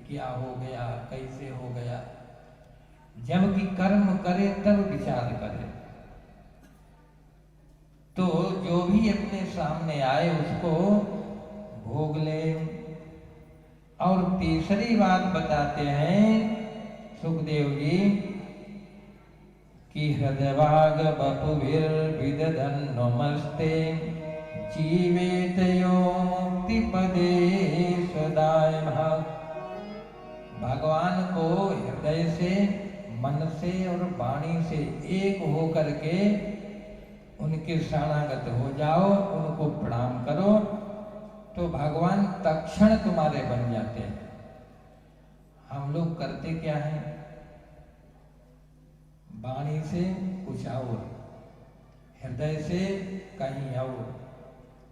क्या हो गया, कैसे हो गया। जबकि कर्म करे तब विचार करे। तो जो भी अपने सामने आए उसको भोग ले। और तीसरी बात बताते हैं सुखदेव जी कि हृदयभाग बपुभिर विदधन्नमस्ते जीवेत यो मुक्ति पदे सदाय भाग। भगवान को हृदय से, मन से और वाणी से एक हो करके उनके शरणागत हो जाओ, उनको प्रणाम करो, तो भगवान तत्क्षण तुम्हारे बन जाते हैं। हम लोग करते क्या हैं? वाणी से कुछ और, हृदय से कहीं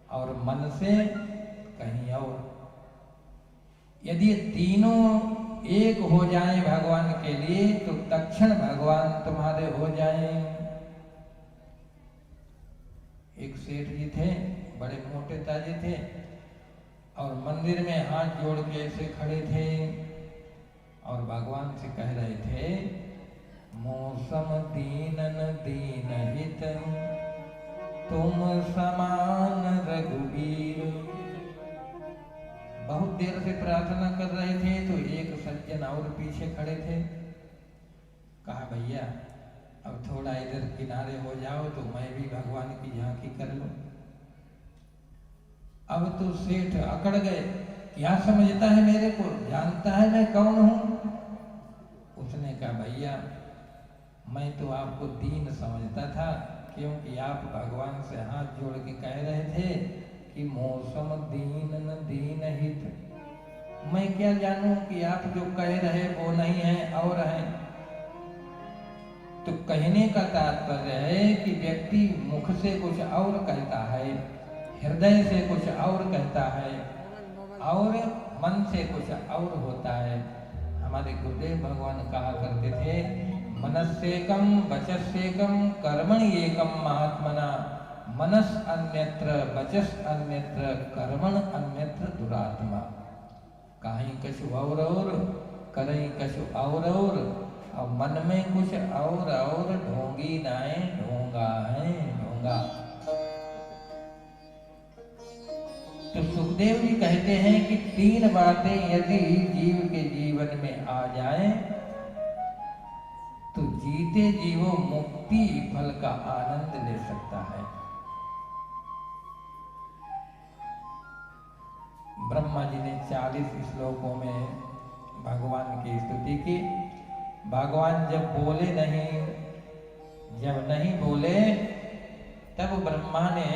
और मन से कहीं और। यदि ये तीनों एक हो जाएं भगवान के लिए तो तत्क्षण भगवान तुम्हारे हो जाएं। एक सेठ जी थे, बड़े मोटे ताजे थे और मंदिर में हाथ जोड़ के ऐसे खड़े थे और भगवान से कह रहे थे, मौसम दीनन दीन हित तुम समान रघुवीर। बहुत देर से प्रार्थना कर रहे थे तो एक सज्जन और पीछे खड़े थे। कहा, भैया अब थोड़ा इधर किनारे हो जाओ तो मैं भी भगवान की झांकी कर लूं। अब तो सेठ अकड़ गए, क्या समझता है मेरे को, जानता है मैं कौन हूं? उसने कहा, भैया मैं तो आपको दीन समझता था, क्योंकि आप भगवान से हाथ जोड़ के कह रहे थे कि मौसम दीन न दीन हित। मैं क्या जानूं कि आप जो कह रहे वो नहीं है और है। तो कहने का तात्पर्य है कि व्यक्ति मुख से कुछ और कहता है, हृदय से कुछ और कहता है और मन से कुछ और होता है। हमारे गुरुदेव भगवान कहा करते थे, मनस्सेकम वचस्सेकम कर्मणि एकम महात्मना। मनस अन्यत्र वचस अन्यत्र कर्मण अन्यत्र दुरात्मा। कहीं कछु और कहीं कछु और मन में कुछ और ढोंगी नाए ढोंगा है ढोंगा। तो सुखदेव जी कहते हैं कि तीन बातें यदि जीव के जीवन में आ जाएं तो जीते जीवो मुक्ति फल का आनंद ले सकता है। ब्रह्मा जी ने 40 श्लोकों में भगवान की स्तुति की। भगवान जब बोले नहीं, जब नहीं बोले तब ब्रह्मा ने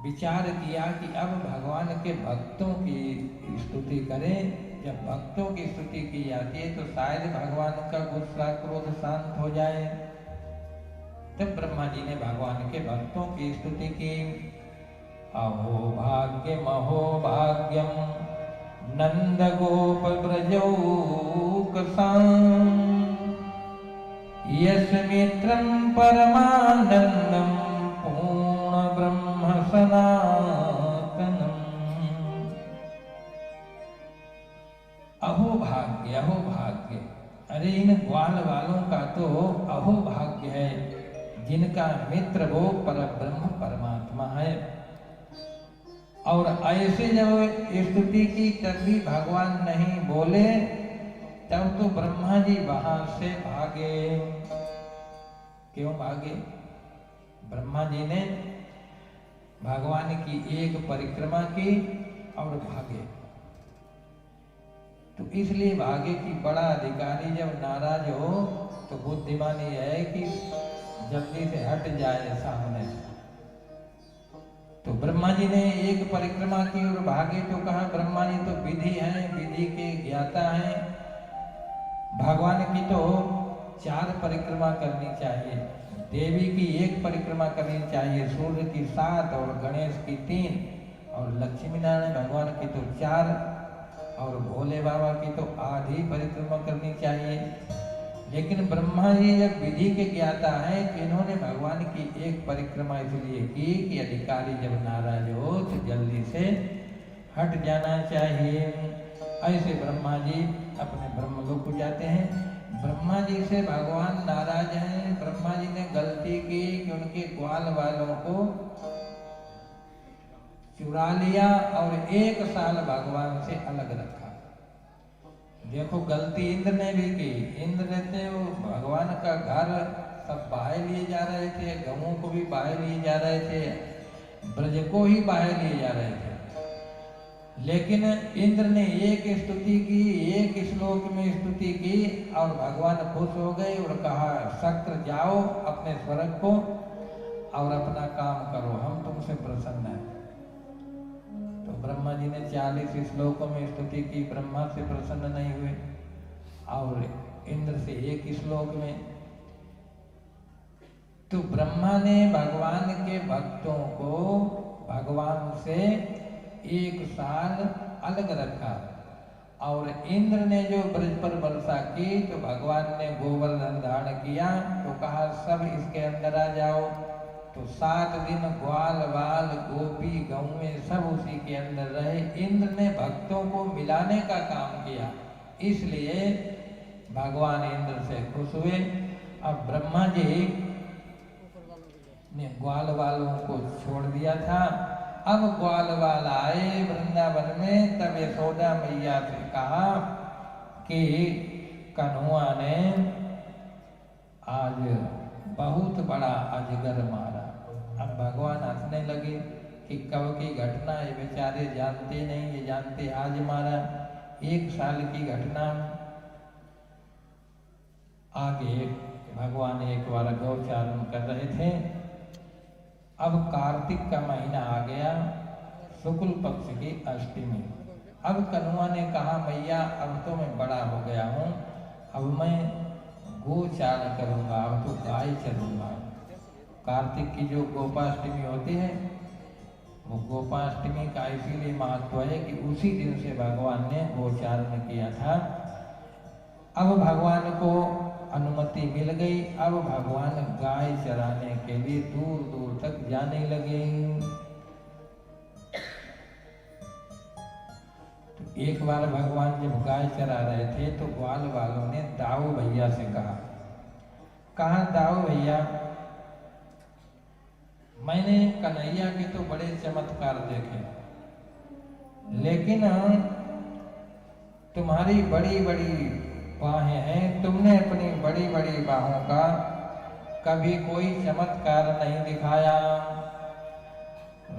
विचार किया कि अब भगवान के भक्तों की स्तुति करें। जब भक्तों की स्तुति की जाती है तो शायद भगवान का गुस्सा क्रोध शांत हो जाए। तब ब्रह्मा जी ने भगवान के भक्तों की स्तुति की। अहो भाग्यम अहो भाग्यम नंद गोप ब्रजौकसां यश मित्रं परमानंदम पूर्ण ब्रह्म सनातनम। अहो भाग्य अहो भाग्य, अरे इन ग्वाल वालों का तो अहो भाग्य है जिनका मित्र वो परब्रह्म परमात्मा है। और ऐसे जब स्तुति की तब भी भगवान नहीं बोले, तब तो ब्रह्मा जी वहां से भागे। क्यों भागे? ब्रह्मा जी ने भगवान की एक परिक्रमा की और भागे। तो इसलिए भागे कि बड़ा अधिकारी जब नाराज हो तो बुद्धिमानी है कि जल्दी से हट जाए सामने से। तो ब्रह्मा जी ने एक परिक्रमा की और भागे तो कहा, ब्रह्मा जी तो विधि हैं, विधि के ज्ञाता हैं। भगवान की तो 4 परिक्रमा करनी चाहिए, देवी की 1 परिक्रमा करनी चाहिए, सूर्य की 7 और गणेश की 3 और लक्ष्मी नारायण भगवान की तो 4 और भोले बाबा की तो आधी परिक्रमा करनी चाहिए। लेकिन ब्रह्मा जी जब विधि के ज्ञाता है कि इन्होंने भगवान की 1 परिक्रमा इसलिए की कि अधिकारी जब नाराज हो तो जल्दी से हट जाना चाहिए। ऐसे ब्रह्मा जी अपने ब्रह्मलोक को जाते हैं। ब्रह्मा जी से भगवान नाराज हैं। ब्रह्मा जी ने गलती की कि उनके ग्वाल वालों को चुरा लिया और 1 साल भगवान से अलग रखा। देखो गलती इंद्र ने भी की। इंद्र ने तो भगवान का घर सब बाहे लिए जा रहे थे, गवों को भी बाहे लिए जा रहे थे, ब्रज को ही बाहे लिए जा रहे थे। लेकिन इंद्र ने एक स्तुति की, एक श्लोक में स्तुति की और भगवान खुश हो गए और कहा शक्र जाओ अपने स्वर्ग को और अपना काम करो, हम तुमसे प्रसन्न हैं। तो ब्रह्मा जी ने 40 श्लोकों में स्तुति की, ब्रह्मा से प्रसन्न नहीं हुए और इंद्र से 1 श्लोक में। तो ब्रह्मा ने भगवान के भक्तों को भगवान से 1 साल अलग रखा और इंद्र ने जो ब्रज पर वर्षा की तो भगवान ने गोवर्धन धारण किया तो कहा सब इसके अंदर आ जाओ। तो 7 दिन ग्वाल बाल गोपी गौएं सब उसी के अंदर रहे। इंद्र ने भक्तों को मिलाने का काम किया, इसलिए भगवान इंद्र से खुश हुए। अब ब्रह्मा जी ने ग्वाल वालों को छोड़ दिया था। अब ग्वाल वाल आए वृंदावन में, तब यशोदा मैया से कहा कि कन्हुआ ने आज बहुत बड़ा अजगर मारा। अब भगवान हंसने लगे कि कब की घटना, ये बेचारे जानते नहीं, ये जानते आज मारा, 1 साल की घटना। आगे भगवान एक बार गौचारण कर रहे थे। अब कार्तिक का महीना आ गया, शुक्ल पक्ष की अष्टमी। अब कन्हुआ ने कहा मैया अब तो मैं बड़ा हो गया हूँ, अब मैं गोचारण करूँगा, अब तो गाय चरूँगा। कार्तिक की जो गोपाष्टमी होती है वो गोपाष्टमी का इसीलिए महत्व है कि उसी दिन से भगवान ने गोचारण किया था। अब भगवान को अनुमति मिल गई। अब भगवान गाय चराने के लिए दूर दूर तक जाने लगे। तो एक बार भगवान जब गाय चरा रहे थे तो ग्वाल वालों ने दाऊ भैया से कहा दाऊ भैया मैंने कन्हैया के तो बड़े चमत्कार देखे, लेकिन तुम्हारी बड़ी बड़ी बाहें हैं, तुमने अपनी बड़ी बड़ी बाहों का कभी कोई चमत्कार नहीं दिखाया।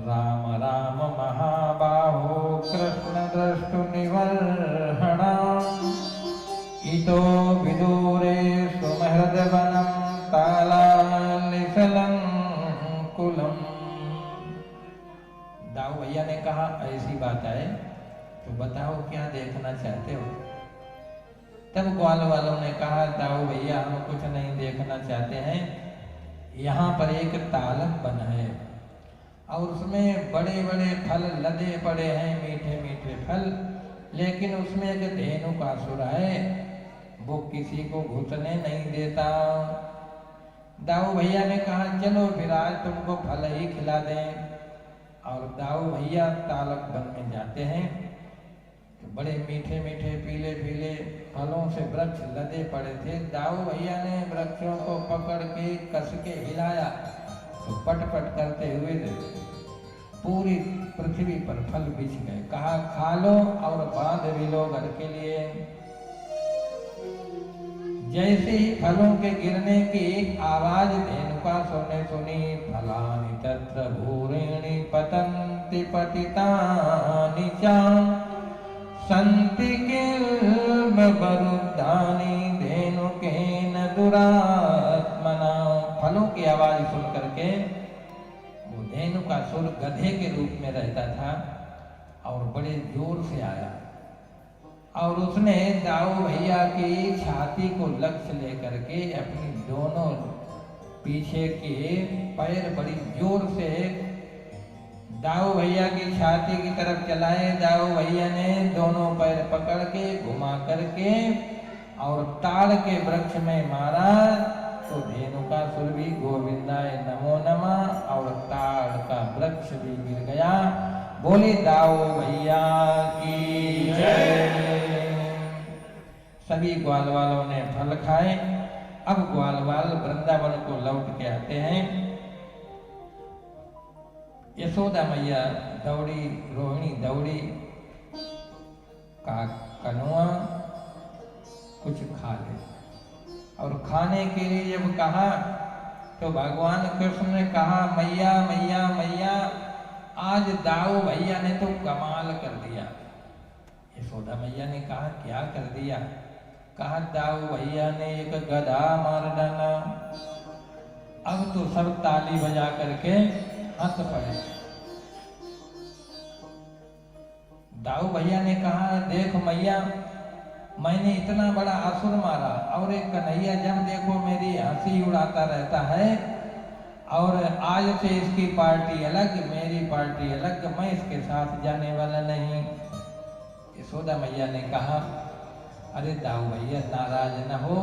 राम राम महाबाहो कृष्ण द्रष्टु निवर्हणा इतो विदूरे सुमहृदवनम तालालिसलंकुलम। दाऊ भैया ने कहा ऐसी बात है तो बताओ क्या देखना चाहते हो। तब ग्वाल वालों ने कहा दाऊ भैया हम कुछ नहीं देखना चाहते हैं, यहाँ पर एक तालब बना है और उसमें बड़े बड़े फल लदे पड़े हैं, मीठे मीठे फल, लेकिन उसमें एक धेनुकासुर है, वो किसी को घुसने नहीं देता। दाऊ भैया ने कहा चलो फिर आज तुमको फल ही खिला दें। और दाऊ भैया तालब वन में जाते हैं तो बड़े मीठे मीठे पीले पीले फलों से वृक्ष लदे पड़े थे। दाऊ भैया ने वृक्षों को पकड़ के कस के हिलाया तो पट पट करते हुए पूरी पृथ्वी पर फल बिछ गए। कहा खा लो और बांध भी लो घर के लिए। जैसे ही फलों के गिरने की आवाज धेनुकासुर ने सुनी, फलानि तत्र भूरिणी पतन्ति पतितानि च सन्ति किल्बरुद्धानि धेनुकेन दुरात्मना। फलों की आवाज सुन करके वो धेनुकासुर गधे के रूप में रहता था और बड़े जोर से आया और उसने दाऊ भैया की छाती को लक्ष्य लेकर के अपनी दोनों पीछे के पैर बड़ी जोर से दाऊ भैया की छाती की तरफ चलाए। दाऊ भैया ने दोनों पैर पकड़ के घुमा करके और ताड़ के वृक्ष में मारा तो धेनुकासुर भी गोविंदाय नमो नमः और ताड़ का वृक्ष भी गिर गया। बोले दाऊ भैया की जय। सभी ग्वाल वालों ने फल खाए। अब ग्वाल वाल वृंदावन को लौट के आते हैं। यशोदा मैया दौड़ी, रोहिणी दौड़ी, कनुआ कुछ खा ले। और खाने के लिए जब कहा तो भगवान कृष्ण ने कहा, मैया मैया मैया, आज दाऊ भैया ने तो कमाल कर दिया। यशोदा मैया ने कहा, क्या कर दिया? कहा, दाऊ भैया ने एक गधा मार डाला। अब तो सब ताली बजा करके हंस पड़े। दाऊ भैया ने कहा, देख मैया, मैंने इतना बड़ा असुर मारा और एक कन्हैया जब देखो मेरी हंसी उड़ाता रहता है, और आज से इसकी पार्टी अलग, मेरी पार्टी अलग, मैं इसके साथ जाने वाला नहीं। यशोदा मैया ने कहा, अरे दाऊ भैया नाराज न हो,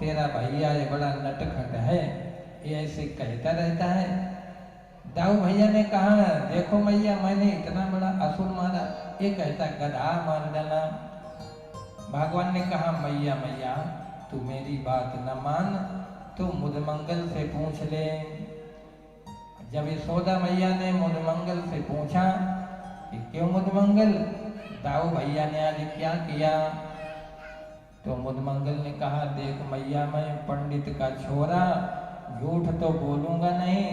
तेरा भैया ये बड़ा नटखट है, ये ऐसे कहता रहता है। दाऊ भैया ने कहा, देखो मैया, मैंने इतना बड़ा असुर मारा, ये कहता गधा मार डाला। भगवान ने कहा, मैया मैया, तू मेरी बात न मान, तू मुदमंगल से पूछ ले। जब यशोदा मैया ने मुदमंगल से पूछा कि क्यों मुदमंगल, दाऊ भैया ने आज क्या किया, तो मुदमंगल ने कहा, देख मैया, मैं पंडित का छोरा, झूठ तो बोलूंगा नहीं,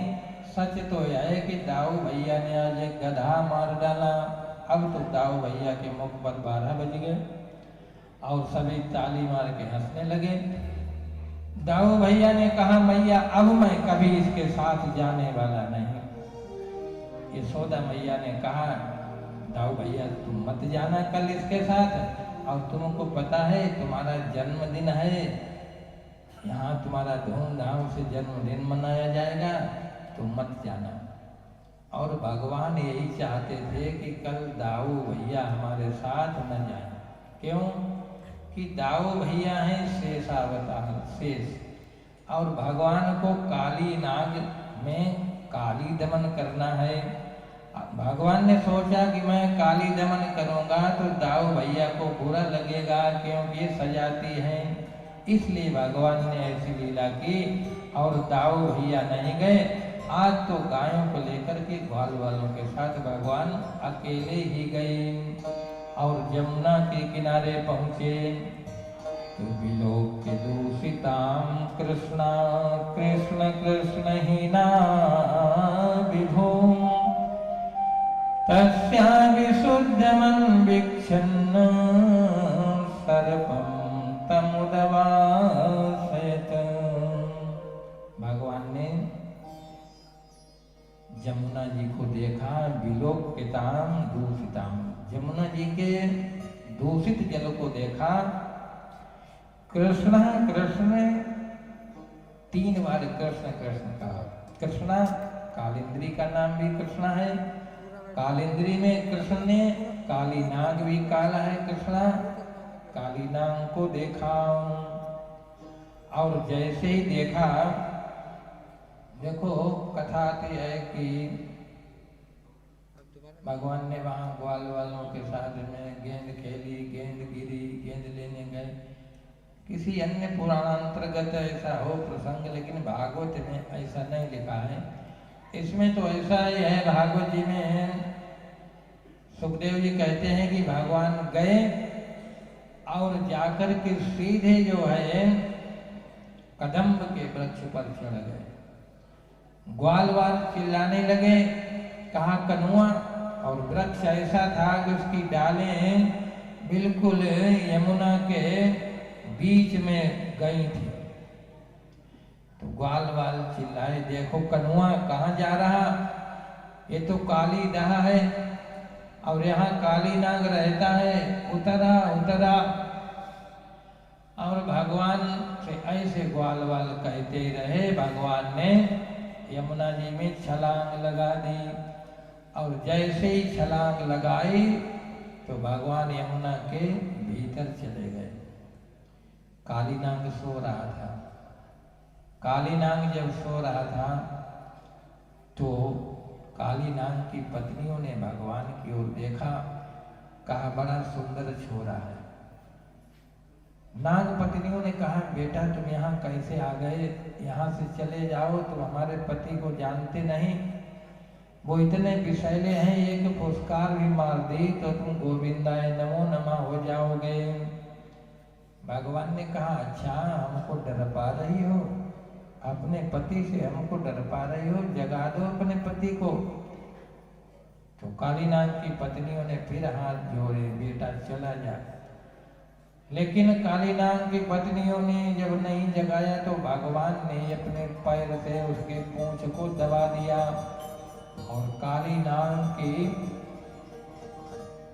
सच तो यह है कि दाऊ भैया ने आज एक गधा मार डाला। अब तो दाऊ भैया के मुख पर 12 बज गए और सभी ताली मार के हंसने लगे। दाऊ भैया ने कहा, मैया अब मैं कभी इसके साथ जाने वाला नहीं। यशोदा मैया ने कहा, दाऊ भैया तुम मत जाना कल इसके साथ, और तुमको पता है तुम्हारा जन्मदिन है, यहाँ तुम्हारा धूमधाम से जन्मदिन मनाया जाएगा, तुम मत जाना। और भगवान यही चाहते थे कि कल दाऊ भैया हमारे साथ न जाए। क्यों? कि दाऊ भैया हैं शेषावतार, शेष, और भगवान को काली नाग में काली दमन करना है। भगवान ने सोचा कि मैं काली दमन करूंगा तो दाऊ भैया को बुरा लगेगा, क्योंकि ये सजाती हैं, इसलिए भगवान ने ऐसी लीला की और दाऊ भैया नहीं गए। आज तो गायों को लेकर के ग्वाल वालों के साथ भगवान अकेले ही गए और जमुना के किनारे पहुंचे। तो विलोक के दूषिताम कृष्णा कृष्ण कृष्ण ही ना विभो, तस्या विशुद्धमन विक्षन्न सर्पम तमुदवासयत। भगवान ने जमुना जी को देखा, विलोकिताम दूषिताम, जमुना जी के दूषित जल को देखा। कृष्ण कृष्ण 3 बार कृष्ण कृष्ण कहा। कृष्णा कालिंद्री का नाम भी कृष्णा है, कालिंद्री में कृष्ण ने काली नाग भी काला है। कृष्णा काली नाग को देखा, और जैसे ही देखा, देखो कथा आती है कि भगवान ने वहां ग्वाल वालों के साथ में गेंद खेली, गेंद गिरी, गेंद लेने गए। किसी अन्य पुराणांतर्गत ऐसा हो प्रसंग, लेकिन भागवत में ऐसा नहीं लिखा है। इसमें तो ऐसा ही है, भागवत जी में सुखदेव जी कहते हैं कि भगवान गए और जाकर के सीधे जो है कदम्ब के वृक्ष पर चढ़ गए। ग्वाल वाल चिल्लाने लगे, कहा कनुआ, और वृक्ष ऐसा था कि उसकी डालें बिल्कुल यमुना के बीच में गई थी। तो ग्वाल वाल चिल्लाए, देखो कनुआ कहाँ जा रहा, ये तो काली दहा है और यहाँ काली नाग रहता है, उतरा उतरा। और भगवान से ऐसे ग्वाल वाल कहते रहे। भगवान ने यमुना जी में छलांग लगा दी, और जैसे ही छलांग लगाई तो भगवान यमुना के भीतर चले गए। काली नाग सो रहा था। काली नाग जब सो रहा था तो काली नाग की पत्नियों ने भगवान की ओर देखा, कहा बड़ा सुंदर छोरा है। नाग पत्नियों ने कहा, बेटा तुम यहाँ कैसे आ गए, यहाँ से चले जाओ, तुम हमारे पति को जानते नहीं, वो इतने विषैले हैं, एक पुरस्कार भी मार दी तो तुम गोविंदाय नमो नमः हो जाओगे। भगवान ने कहा, अच्छा हमको डर पा रही हो, अपने पति से हमको डर पा रही हो, जगा दो अपने पति को। तो काली नाग की पत्नियों ने फिर हाथ जोड़े, बेटा चला जा। लेकिन काली नाग की पत्नियों ने जब नहीं जगाया तो भगवान ने अपने पैर से उसके पूंछ को दबा दिया, और काली नाग की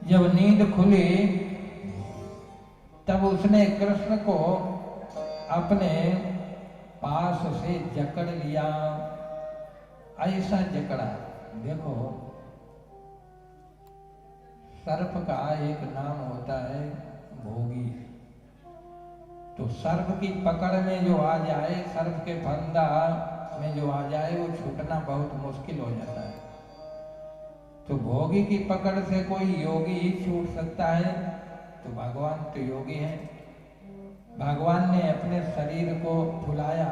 जब नींद खुली तब उसने कृष्ण को अपने पास से जकड़ लिया। ऐसा जकड़ा, देखो सर्प का एक नाम होता है भोगी। तो सर्प की पकड़ में जो आ जाए, सर्प के फंदा में जो आ जाए, वो छूटना बहुत मुश्किल हो जाता है। तो भोगी की पकड़ से कोई योगी ही छूट सकता है, तो भगवान तो योगी है। भगवान ने अपने शरीर को फुलाया।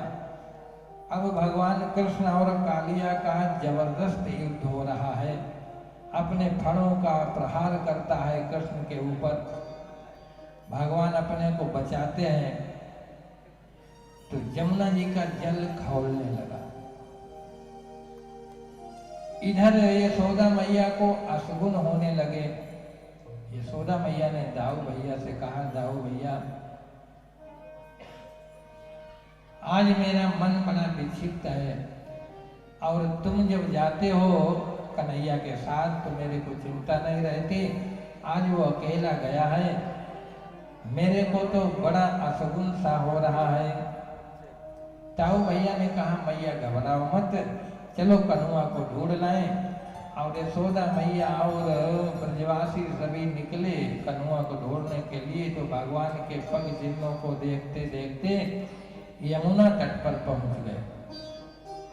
अब भगवान कृष्ण और कालिया का जबरदस्त युद्ध हो रहा है, अपने फणों का प्रहार करता है कृष्ण के ऊपर। भगवान अपने को बचाते हैं तो जमुना जी का जल खौलने लगा। इधर यशोदा मैया को अशुगुन होने लगे। यशोदा मैया ने दाऊ भैया से कहा, दाऊ भैया आज मेरा मन बड़ा विक्षिप्त है, और तुम जब जाते हो कन्हैया के साथ तो मेरे को चिंता नहीं रहती, आज वो अकेला गया है, मेरे को तो बड़ा अशुगुन सा हो रहा है। ताऊ भैया ने कहा, मैया घबराओ मत, चलो कन्हुआ को ढूंढ लाएं। और यशोदा मैया और ब्रजवासी सभी निकले कन्हुआ को ढूंढने के लिए। तो भगवान के पग चिन्हों को देखते देखते यमुना तट पर पहुंच गए।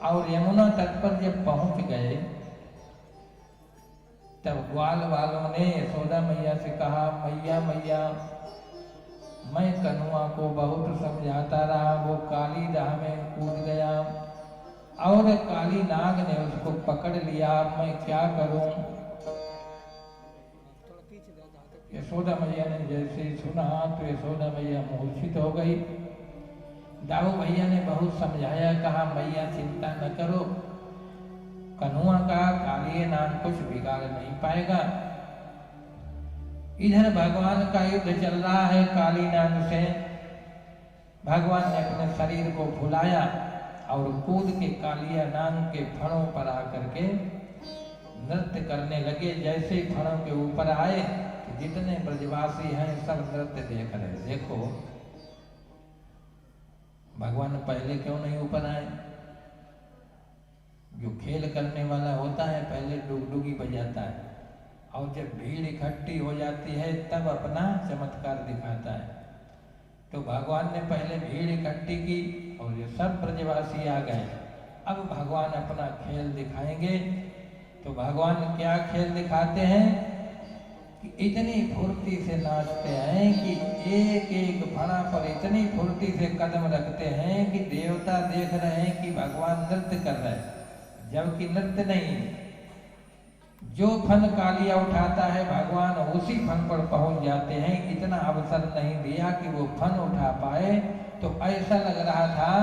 और यमुना तट पर जब पहुंच गए तब ग्वाल वालों ने यशोदा मैया से कहा, मैया मैया मैं कन्हुआ को बहुत समझाता रहा, वो काली राह में कूद गया और काली नाग ने उसको पकड़ लिया, मैं क्या करूं। यशोदा मैया ने जैसे सुना तो यशोदा मैया मूर्छित हो गई। दाऊ भैया ने बहुत समझाया, कहा मैया चिंता न करो, कन्हुआ का काली नाग कुछ बिगाड़ नहीं पाएगा। इधर भगवान का युद्ध चल रहा है काली नाग से। भगवान ने अपने शरीर को फुलाया और कूद के कालिया नाग के फणों पर आकर के नृत्य करने लगे। जैसे ही फणों के ऊपर आए तो जितने ब्रजवासी हैं सब नृत्य देख रहे। देखो भगवान पहले क्यों नहीं ऊपर आए। जो खेल करने वाला होता है पहले डुगडुगी बजाता है, और जब भीड़ इकट्ठी हो जाती है तब अपना चमत्कार दिखाता है। तो भगवान ने पहले भीड़ इकट्ठी की और ये सब ब्रजवासी आ गए। अब भगवान अपना खेल दिखाएंगे। तो भगवान क्या खेल दिखाते हैं कि इतनी फुर्ती से नाचते हैं कि एक एक फणा पर इतनी फुर्ती से कदम रखते हैं कि देवता देख रहे हैं कि भगवान नृत्य कर रहे हैं, जबकि नृत्य नहीं। जो फन कालिया उठाता है भगवान उसी फन पर पहुंच जाते हैं। इतना अवसर नहीं दिया कि वो फन उठा पाए। तो ऐसा लग रहा था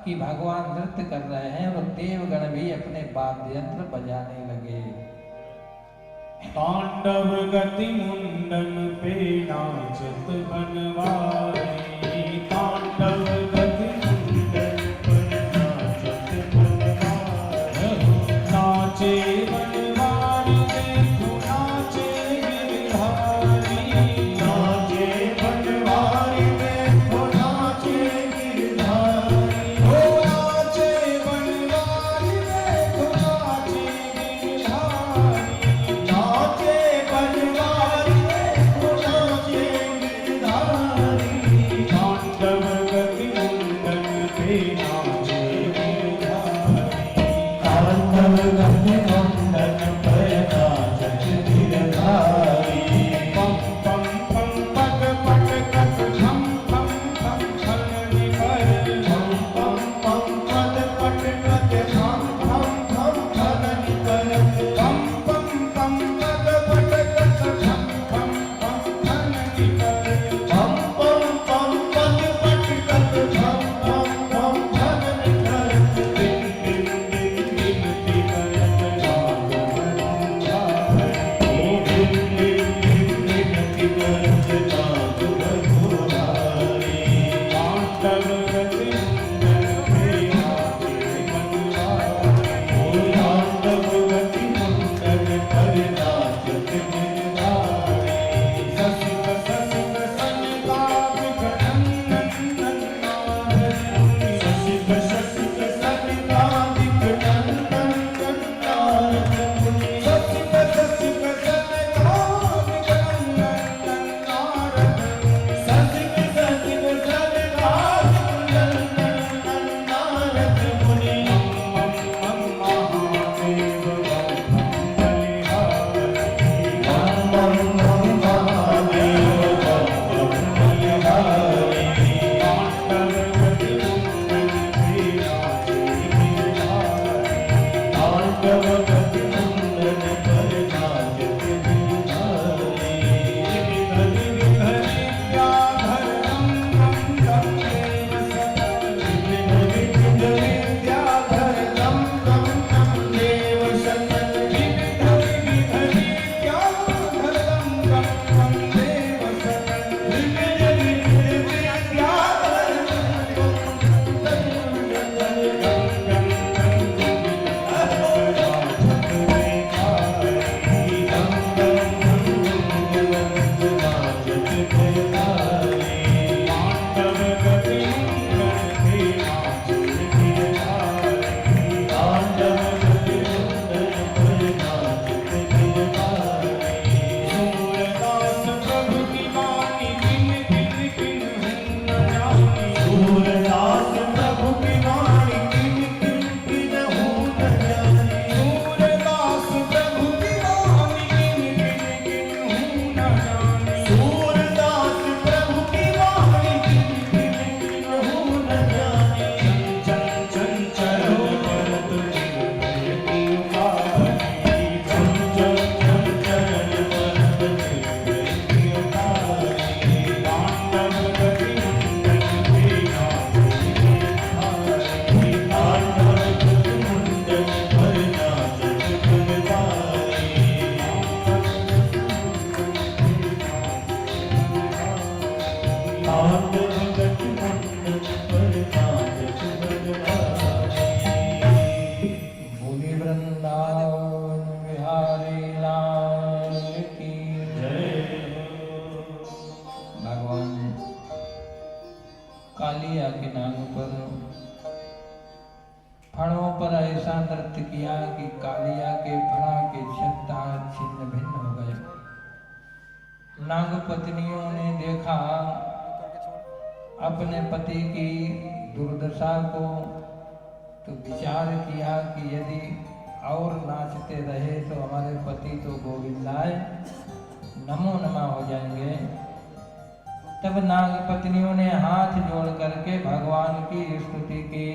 कि भगवान नृत्य कर रहे हैं और देवगण भी अपने वाद्य यंत्र बजाने लगे। तांडव गति मुंडन पे नाचत बनवारी, तांडव गति मुंडन पे नाचत बनवारी, नाचे बनवारी देखो नाचे गिरधारी, नाचे बनवारी देखो नाचे गिरधारी, ओ नाचे बनवारी देखो नाचे गिरधारी, नाचे बनवारी देखो नाचे गिरधारी। बोली वृंदावन बिहारी लाल की भगवान कालिया के नाम पर फणों पर ऐसा नृत्य किया कि कालिया के फणा के छत्ता छिन्न भिन्न हो गए। नाग पत्नियों ने देखा अपने पति की दुर्दशा को, तो विचार किया कि यदि और नाचते रहे तो हमारे पति तो गोविंदाय नमो नमः हो जाएंगे। तब नाग पत्नियों ने हाथ जोड़ करके भगवान की स्तुति की।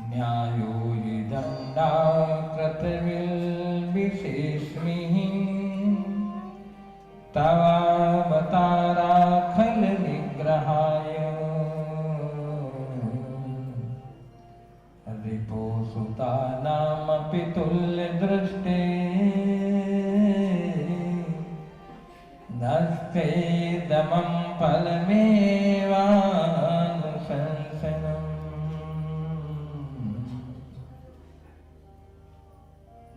न्यायो हि दंडा कृतविल विशेषमिहि तवावतारा खल निग्रहाय रिपोसुता नाम पितुल्य दृष्टे नस्ते दमं फलमेवानुशंसनम्।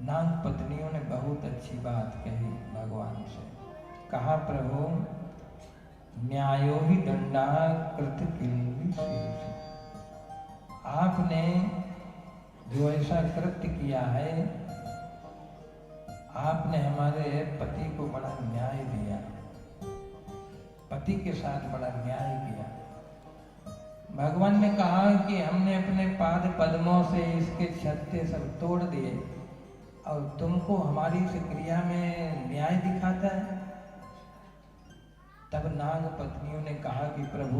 नाग पत्नियों ने बहुत अच्छी बात कही भगवान से। कहा प्रभु न्यायो ही दंडा कृत विशेष, आपने जो ऐसा कृत्य किया है, आपने हमारे पति को बड़ा न्याय दिया, पति के साथ बड़ा न्याय किया। भगवान ने कहा कि हमने अपने पाद पद्मों से इसके छत्ते सब तोड़ दिए और तुमको हमारी इस क्रिया में न्याय दिखाता है। तब नाग पत्नियों ने कहा कि प्रभु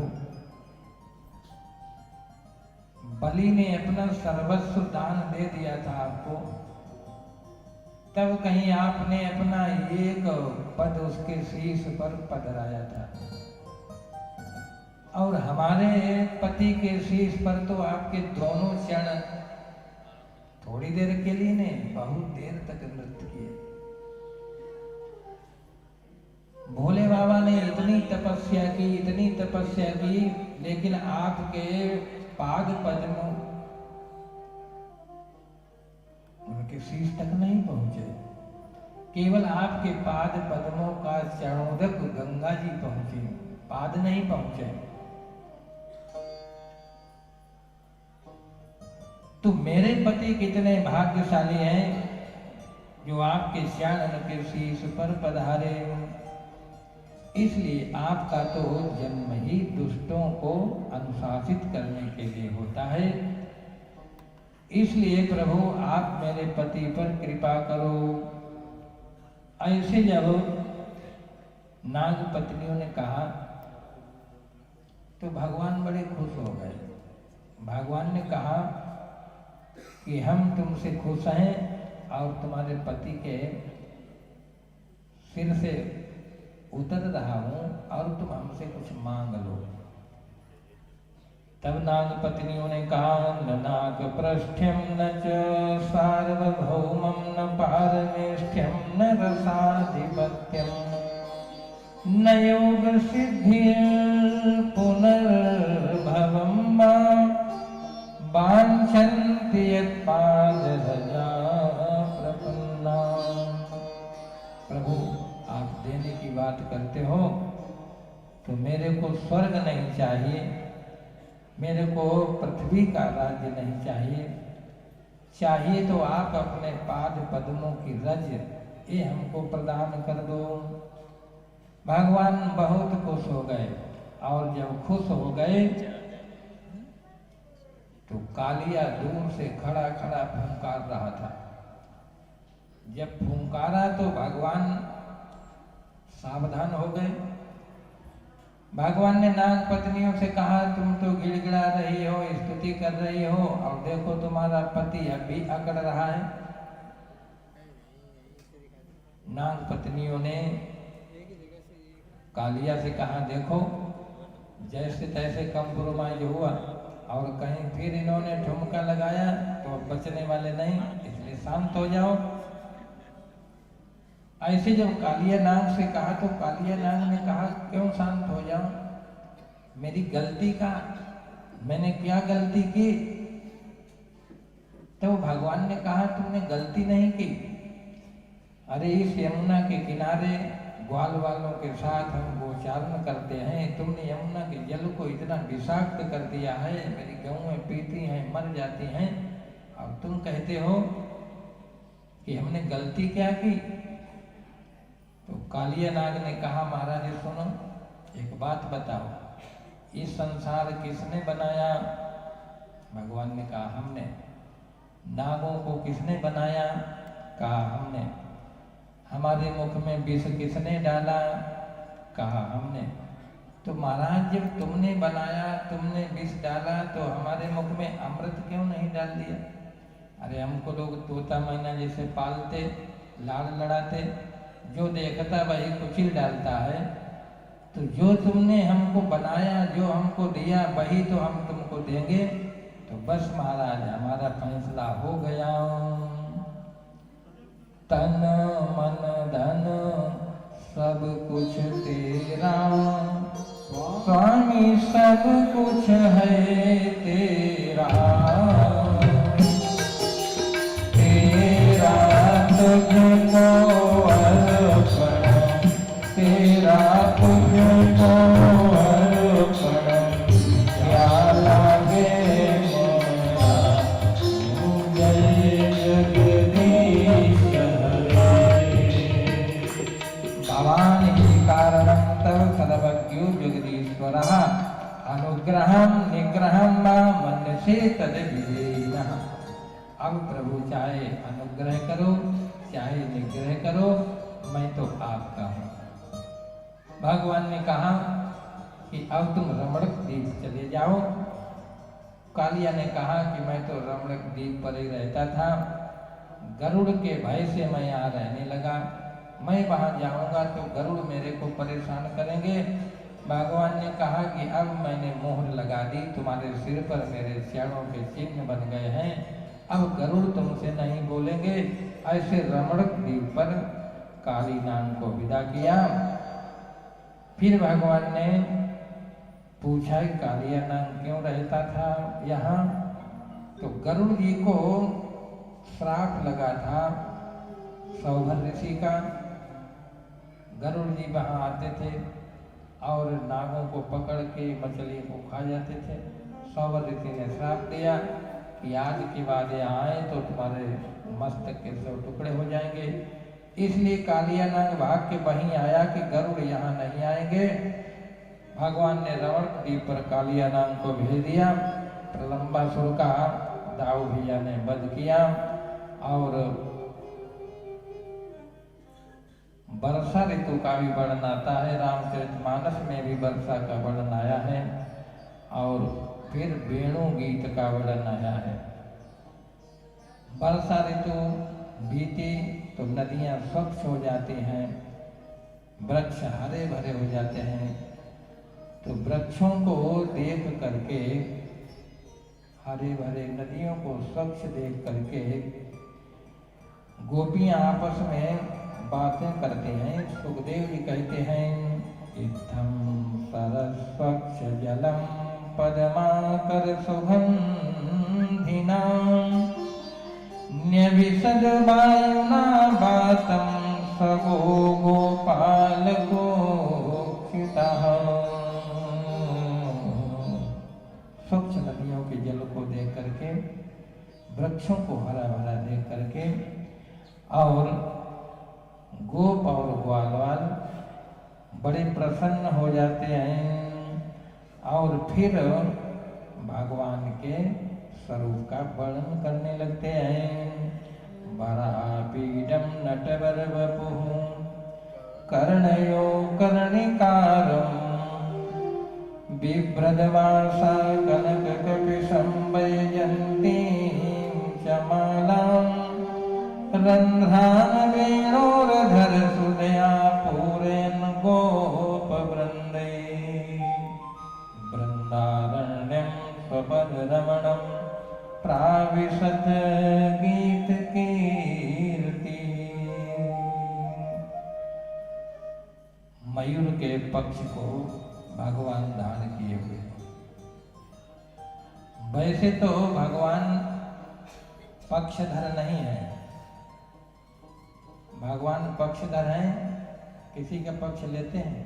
बलि ने अपना सर्वस्व दान दे दिया था आपको, तब कहीं आपने अपना एक पद उसके शीश पर पधराया था, और हमारे पति के शीश पर तो आपके दोनों चरण थोड़ी देर के लिए नहीं, बहुत देर तक नृत्य किए। भोले बाबा ने इतनी तपस्या की, लेकिन आपके पाद पद्मों उनके शीश तक नहीं पहुंचे। केवल आपके पाद पद्मों का चरणोदक गंगा जी पहुंची, पाद नहीं पहुंचे। तो मेरे पति कितने भाग्यशाली हैं जो आपके चरण के शीश पर पधारे। इसलिए आपका तो जन्म ही दुष्टों को अनुशासित करने के लिए होता है। इसलिए प्रभु आप मेरे पति पर कृपा करो। ऐसे जब नाग पत्नियों ने कहा तो भगवान बड़े खुश हो गए। भगवान ने कहा कि हम तुमसे खुश हैं और तुम्हारे पति के सिर से उतर रहा हूं और तुम हमसे कुछ मांग लो। तब नाग पत्नियों ने कहा न नाग पृष्ठ्यम न च सार्वभौमं न पारमेष्ठ्यम न रसाधिपत्यम न योग सिद्धि पुनर्भवं वा वाञ्छन्ति यत्पादरजा प्रपन्ना। प्रभु आप देने की बात करते हो तो मेरे को स्वर्ग नहीं चाहिए, मेरे को पृथ्वी का राज्य नहीं चाहिए, चाहिए तो आप अपने पाद पद्मों की रज ये हमको प्रदान कर दो। भगवान बहुत खुश हो गए और जब खुश हो गए तो कालिया दूर से खड़ा खड़ा फुंकार रहा था। जब फुंकारा तो भगवान सावधान हो गए। भगवान ने नाग पत्नियों से कहा, तुम तो गिड़गिड़ा रही हो, स्तुति कर रही हो, और देखो तुम्हारा पति अभी अकड़ रहा है। नाग पत्नियों ने कालिया से कहा, देखो जैसे तैसे कंप्रोमाइज हुआ और कहीं फिर इन्होंने ठुमका लगाया तो अब बचने वाले नहीं, इसलिए शांत हो जाओ। ऐसे जब कालिया नाग से कहा तो कालिया नाग ने कहा, क्यों शांत हो जाऊं, मेरी गलती का, मैंने क्या गलती की? तो भगवान ने कहा, तुमने गलती नहीं की। अरे इस यमुना के किनारे ग्वाल वालों के साथ हम गोचारण करते हैं, तुमने यमुना के जल को इतना विषाक्त कर दिया है, मेरी गऊं पीती हैं, मर जाती हैं, अब तुम कहते हो कि हमने गलती क्या की? तो कालिया नाग ने कहा, महाराज सुनो, एक बात बताओ, इस संसार किसने बनाया? भगवान ने कहा, हमने। नागों को किसने बनाया? कहा, हमने। हमारे मुख में विष किसने डाला? कहा, हमने। तो महाराज जब तुमने बनाया, तुमने विष डाला, तो हमारे मुख में अमृत क्यों नहीं डाल दिया? अरे हमको लोग तोता मैना जैसे पालते, लाड़ लड़ाते, जो देखता वही कुचिल डालता है। तो जो तुमने हमको बनाया, जो हमको दिया, वही तो हम तुमको देंगे। तो बस महाराज हमारा फैसला हो गया। तन मन धन सब कुछ तेरा, स्वामी सब कुछ है तेरा, तेरा तुझको अर्पण, तेरा तुझको अर्पण, क्या लागे मोरा, जय जगदीश हरे। भवान ही कारणं तव सर्वज्ञो जगदीश्वरः, अनुग्रहं निग्रहं वा मन्यसे तद्विधेयः। अब प्रभु चाहे अनुग्रह करो चाहे निग्रह करो, मैं तो आपका हूँ। भगवान ने कहा कि अब तुम रमणक द्वीप चले जाओ। कालिया ने कहा कि मैं तो रमणक द्वीप पर ही रहता था, गरुड़ के भय से मैं यहाँ रहने लगा, मैं वहाँ जाऊँगा तो गरुड़ मेरे को परेशान करेंगे। भगवान ने कहा कि अब मैंने मोहर लगा दी, तुम्हारे सिर पर मेरे चरणों के चिन्ह बन गए हैं, अब गरुड़ तुमसे नहीं बोलेंगे। ऐसे रमणक द्वीप पर काली नाग को विदा किया। फिर भगवान ने पूछा कि कालिया नाग क्यों रहता था यहाँ? तो गरुड़ जी को श्राप लगा था सौभर ऋषि का। गरुड़ जी वहाँ आते थे और नागों को पकड़ के मछली को खा जाते थे। सौभर ऋषि ने श्राप दिया कि आज के बाद यहाँ आए तो तुम्हारे मस्तक के 100 टुकड़े हो जाएंगे। इसलिए कालिया नाग भाग के वहीं आया कि गरुड़ यहाँ नहीं आएंगे। भगवान ने रमण द्वीप पर कालिया नाग को भेज दिया। प्रलंबासुर का दाऊ भैया ने वध किया और वर्षा ऋतु का भी वर्णन आता है। रामचरितमानस में भी वर्षा का वर्णन आया है और फिर वेणु गीत का वर्णन आया है। वर्षा ऋतु बीती तो नदियां स्वच्छ हो जाती हैं, वृक्ष हरे भरे हो जाते हैं। तो वृक्षों को देख करके, हरे भरे नदियों को स्वच्छ देख करके गोपियां आपस में बातें करते हैं। सुखदेव जी कहते हैं, इत्थं सरस्वच्छ जलम पदमाकर सुगंधिना, न्यविशद वायुना वातं सगो गोपाल गोक्षितः। वृक्षों को हरा भरा देख करके और गोप और ग्वालवाल बड़े प्रसन्न हो जाते हैं और फिर भगवान के स्वरूप का वर्णन करने लगते हैं। वरापीडम नटवर वपुः कर्णयो कर्णिकारम् बिभ्रदवासा कनककपिशं वैजयन्तीं च मालां रन्ध्रान् वेणोरधरसुधया पूरयन् गोपवृन्दैः वृन्दारण्यं स्वपदरमणं प्राविशत् गीतकीर्ति। मयूर के पक्ष को भगवान धारण किए हुए। वैसे तो भगवान पक्षधर नहीं है, भगवान पक्षधर हैं, किसी का पक्ष लेते हैं।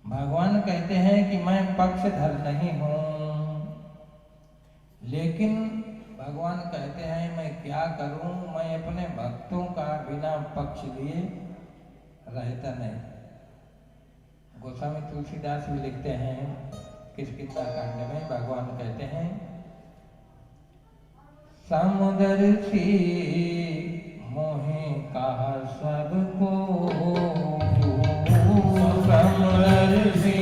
भगवान कहते हैं कि मैं पक्षधर नहीं हूं, लेकिन भगवान कहते हैं मैं क्या करूं, मैं अपने भक्तों का बिना पक्ष लिए रहता नहीं। गोस्वामी तुलसीदास भी लिखते हैं किष्किंधा कांड में, भगवान कहते हैं समदर्शी मोहे कहा सबको, समदर्शी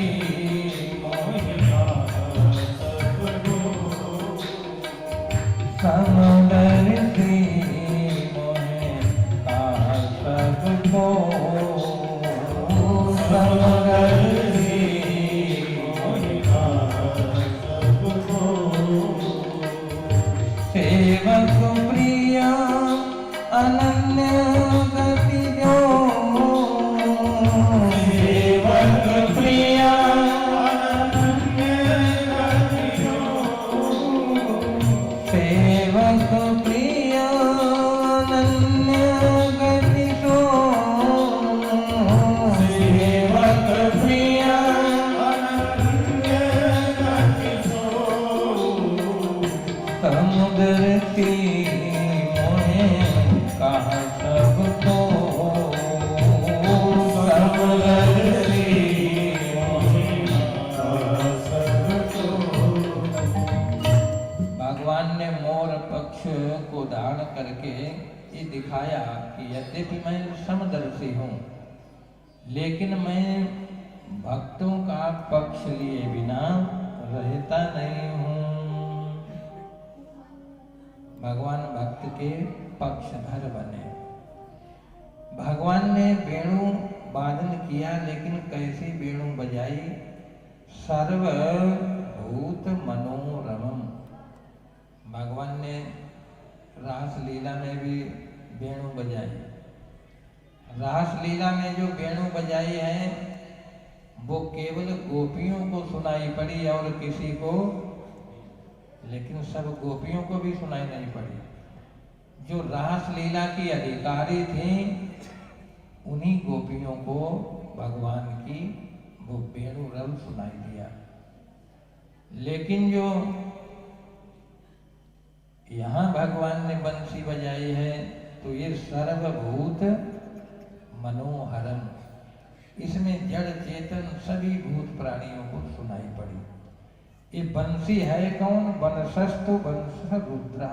मोहे कहा सबको, समदर्शी मोहे कहा सबको, सेवक प्रिय अनन्य गति जो, सेवक प्रिय अनन्य गति जो, सेवक प्रिय अनन्य गति जो, सेवक प्रिय अनन्य गति जो, समुद्रती मोहे कहा सबको, समुद्रती मोहे कहा सबको। भगवान ने मोर पक्ष को धारण करके ये दिखाया कि यद्यपि मैं समदर्शी हूँ, लेकिन मैं भक्तों का पक्ष लिए बिना रहता नहीं हूँ। भगवान भक्त के पक्षधर बने। भगवान ने वेणु वादन किया, लेकिन कैसी वेणु बजाई, सर्वभूत मनोरमम। भगवान ने रास लीला में भी वेणु बजाई। रास लीला में जो वेणु बजाई है वो केवल गोपियों को सुनाई पड़ी और किसी को, लेकिन सब गोपियों को भी सुनाई नहीं पड़ी। जो रास लीला की अधिकारी थी उन्हीं गोपियों को भगवान की वो वेणु रव सुनाई दिया। लेकिन जो यहाँ भगवान ने बंसी बजाई है तो ये सर्वभूत मनोहरम, इसमें जड़ चेतन सभी भूत प्राणियों को सुनाई पड़ी। ये बंसी है कौन? वनसस्तु वंश रुद्रा।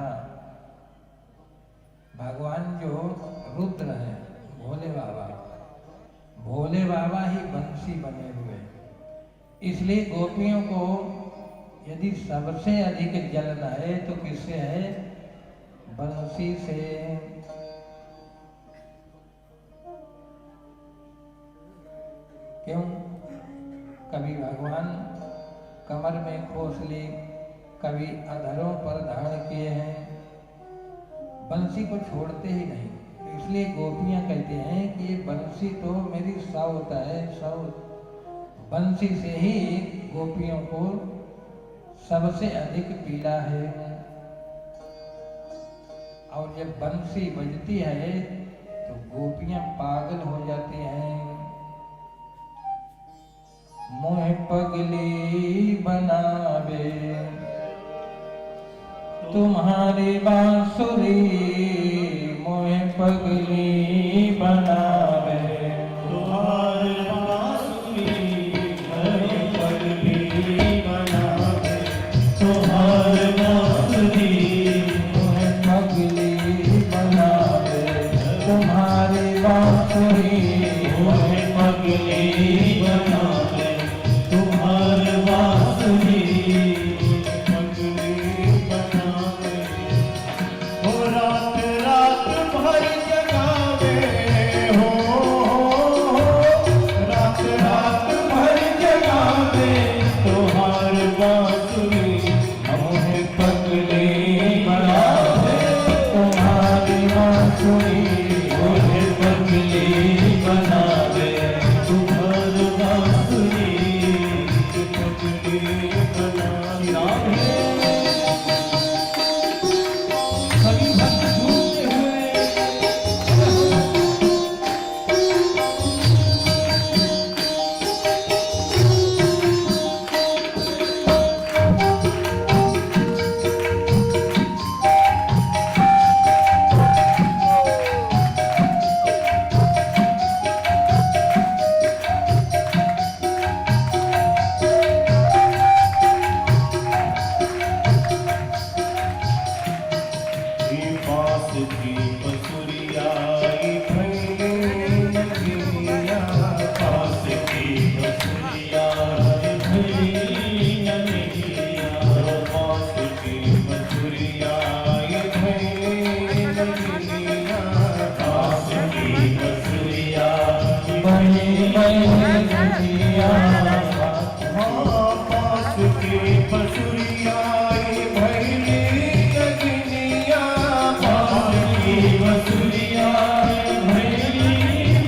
भगवान जो रुद्र है, भोले बाबा, भोले बाबा ही बंसी बने हुए। इसलिए गोपियों को यदि सबसे अधिक जलन है तो किससे है? बंसी से। क्यों? कभी भगवान कमर में खोसली, कभी अधरों पर धारण किए हैं, बंसी को छोड़ते ही नहीं। इसलिए गोपियां कहते हैं कि ये बंसी तो मेरी साउत है, साउत। बंसी से ही गोपियों को सबसे अधिक पीड़ा है। और जब बंसी बजती है तो गोपियां पागल हो जाती हैं। मोह पगली बनावे तुम्हारी बांसुरी मोहे पगली बनावे। तुम्हारी बांसुरी मोहे पगली बनावे। तुम्हारी बांसुरी मोहे पगली बनावे। तुम्हारी बांसुरी मोहे पगली बनावे। तुम्हारी बांसुरी पगली बनावे। हो रात रात भर जगावे। हो रात रात भर जगावे। तुम्हारी बांसुरी मोहे पगली बनावे। तुम्हारी बांसुरी मोहे पगली बनावे। तुम्हारी बांसुरी पगली बनावे। सभी भक्त झूमते हुए पास की पसुरिया भैले नगिया। पास की पसुरिया भैले नगिया। पास की पसुरिया भैले नगिया। पास की पसुरिया बनी दुनिया पास की पसुरिया भैले नगिया। पास की पसुरिया भैले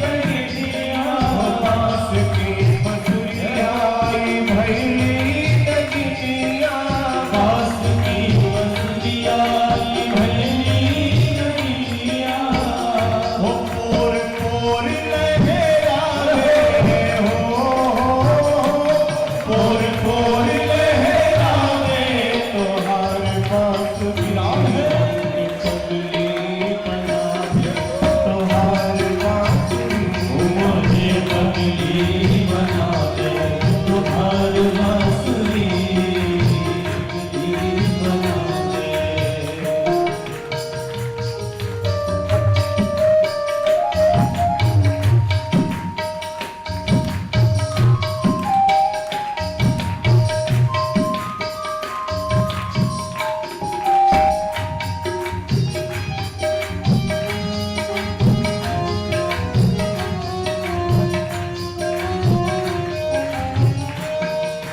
नगिया। पास की पसुरिया भैले नगिया। पास की पसुरिया भैले नगिया। हो पोर पोर लहरावे। हो पोर पोर लहरावे। तोहार बांसुरी पगली बनावे। तोहार बांसुरी मोहे पगली बनावे। तोहार बांसुरी पगली बनावे।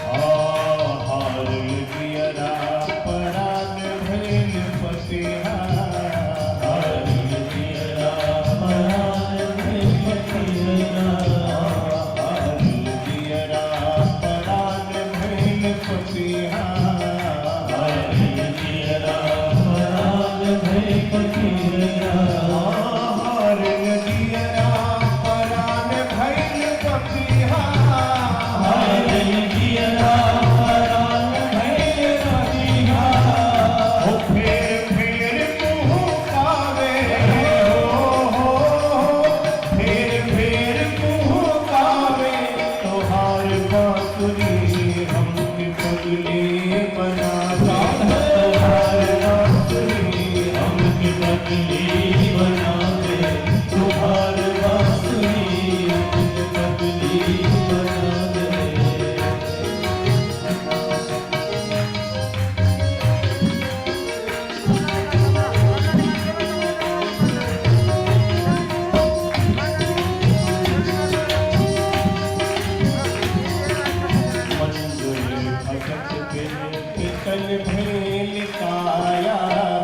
हार दियरा परान भैल फतिहा। हार दियरा परान भैल फतिहा। हार दियरा परान भैल फतिहा। हार दियरा परान भैल फतिहा। हार दियरा परान भैल फतिहा। हार दियरा परान भैल फतिहा। हो फेर फेर मुँह कावे। हो फेर फेर मुँह कावे। तोहार बांसुरी हमके पगली बनावे। तोहार बांसुरी हमके पगली बनावे। तोहार बांसुरी हमके पगली बनावे। मंजुल भगत बिन पितल भेल काया।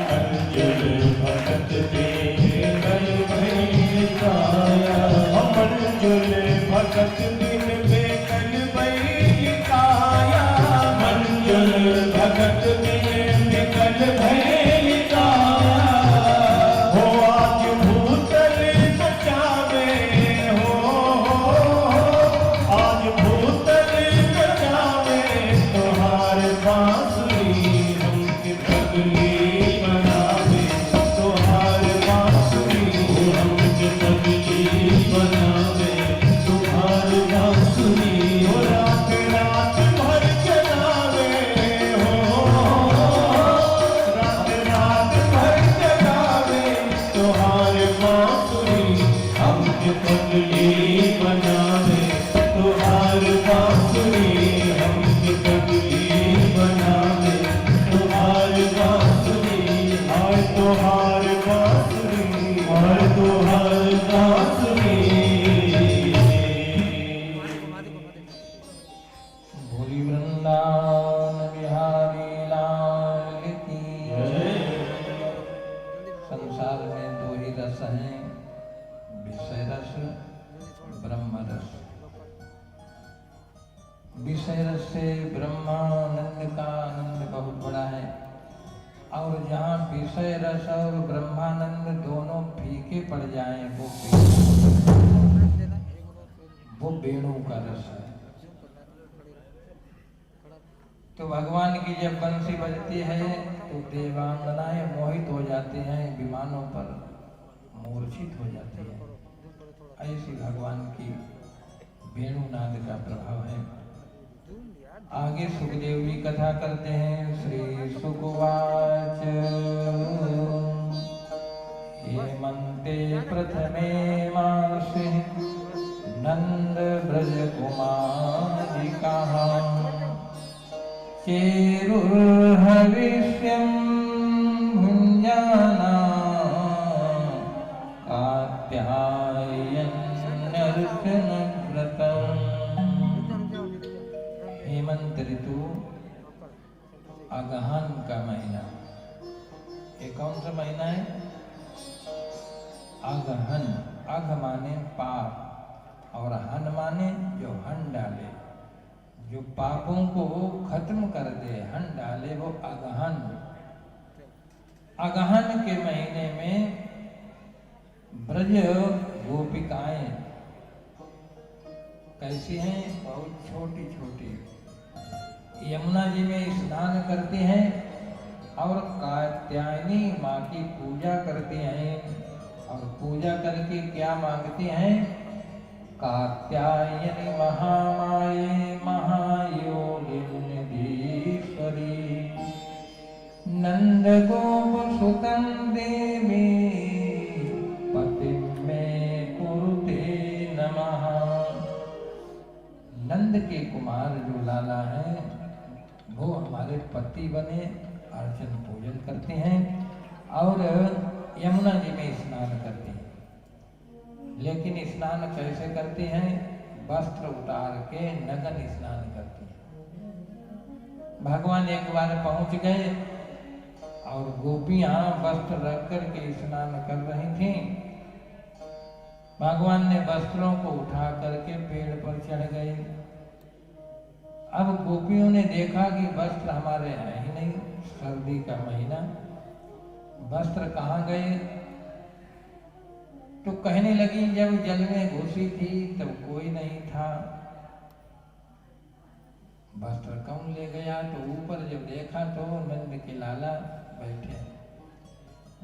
मंजुल भगत बिन तुम्हार बांसुरी हमसे कजली बनावे, तुम्हार बांसुरी हाय तुम्हार बांसुरी हाय तुम्हार बांसुरी। भोली वृंदावन बिहारी लाल की जय। संसार में दो ही रस हैं, विषय रस, ब्रह्म रस। विषय रस से ब्रह्मानंद का आनंद बहुत बड़ा है, और जहाँ विषय रस और ब्रह्मानंद दोनों फीके पड़ जाएं वो वेणु का रस है। तो भगवान की जब बंसी बजती है तो देवांगनाएं मोहित हो जाते हैं, विमानों पर मूर्छित हो जाती है। ऐसी भगवान की वेणुनाद का प्रभाव है। आगे सुखदेव जी कथा करते हैं। श्री सुकुवाच हेमंते प्रथमे मासे नंद ब्रज कुमारिकाः चेरुर्हविष्यं भुञ्जाना कात्यायन्यर्चनव्रतम्। हेमंत ऋतु अगहन का महीना। ये कौन सा महीना है? अगहन। अघ माने पाप और हन माने जो हन डाले, जो पापों को खत्म कर दे, हन डाले, वो अगहन। अगहन के महीने में ब्रज गोपिकाएं कैसी हैं? बहुत छोटी छोटी यमुना जी में स्नान करते हैं और कात्यायनी माँ की पूजा करते हैं, और पूजा करके क्या मांगते हैं? कात्यायनी महामाये महायोगिनीश्वरी नंद गोप सुतं देवी पतिं मे कुरुते नमः। नंद के कुमार जो लाला हैं वो हमारे पति बने, अर्चन पूजन करते हैं और यमुना जी में स्नान करते हैं। लेकिन स्नान कैसे करते हैं? वस्त्र उतार के नग्न स्नान करते हैं। भगवान एक बार पहुंच गए और गोपियां वस्त्र रख कर के स्नान कर रही थीं। भगवान ने वस्त्रों को उठा करके पेड़ पर चढ़ गए। अब गोपियों ने देखा कि वस्त्र हमारे हैं ही नहीं, सर्दी का महीना, वस्त्र कहाँ गए? तो कहने लगी जब जल में घुसी थी तब कोई नहीं था, वस्त्र कौन ले गया? तो ऊपर जब देखा तो नंद के लाला बैठे।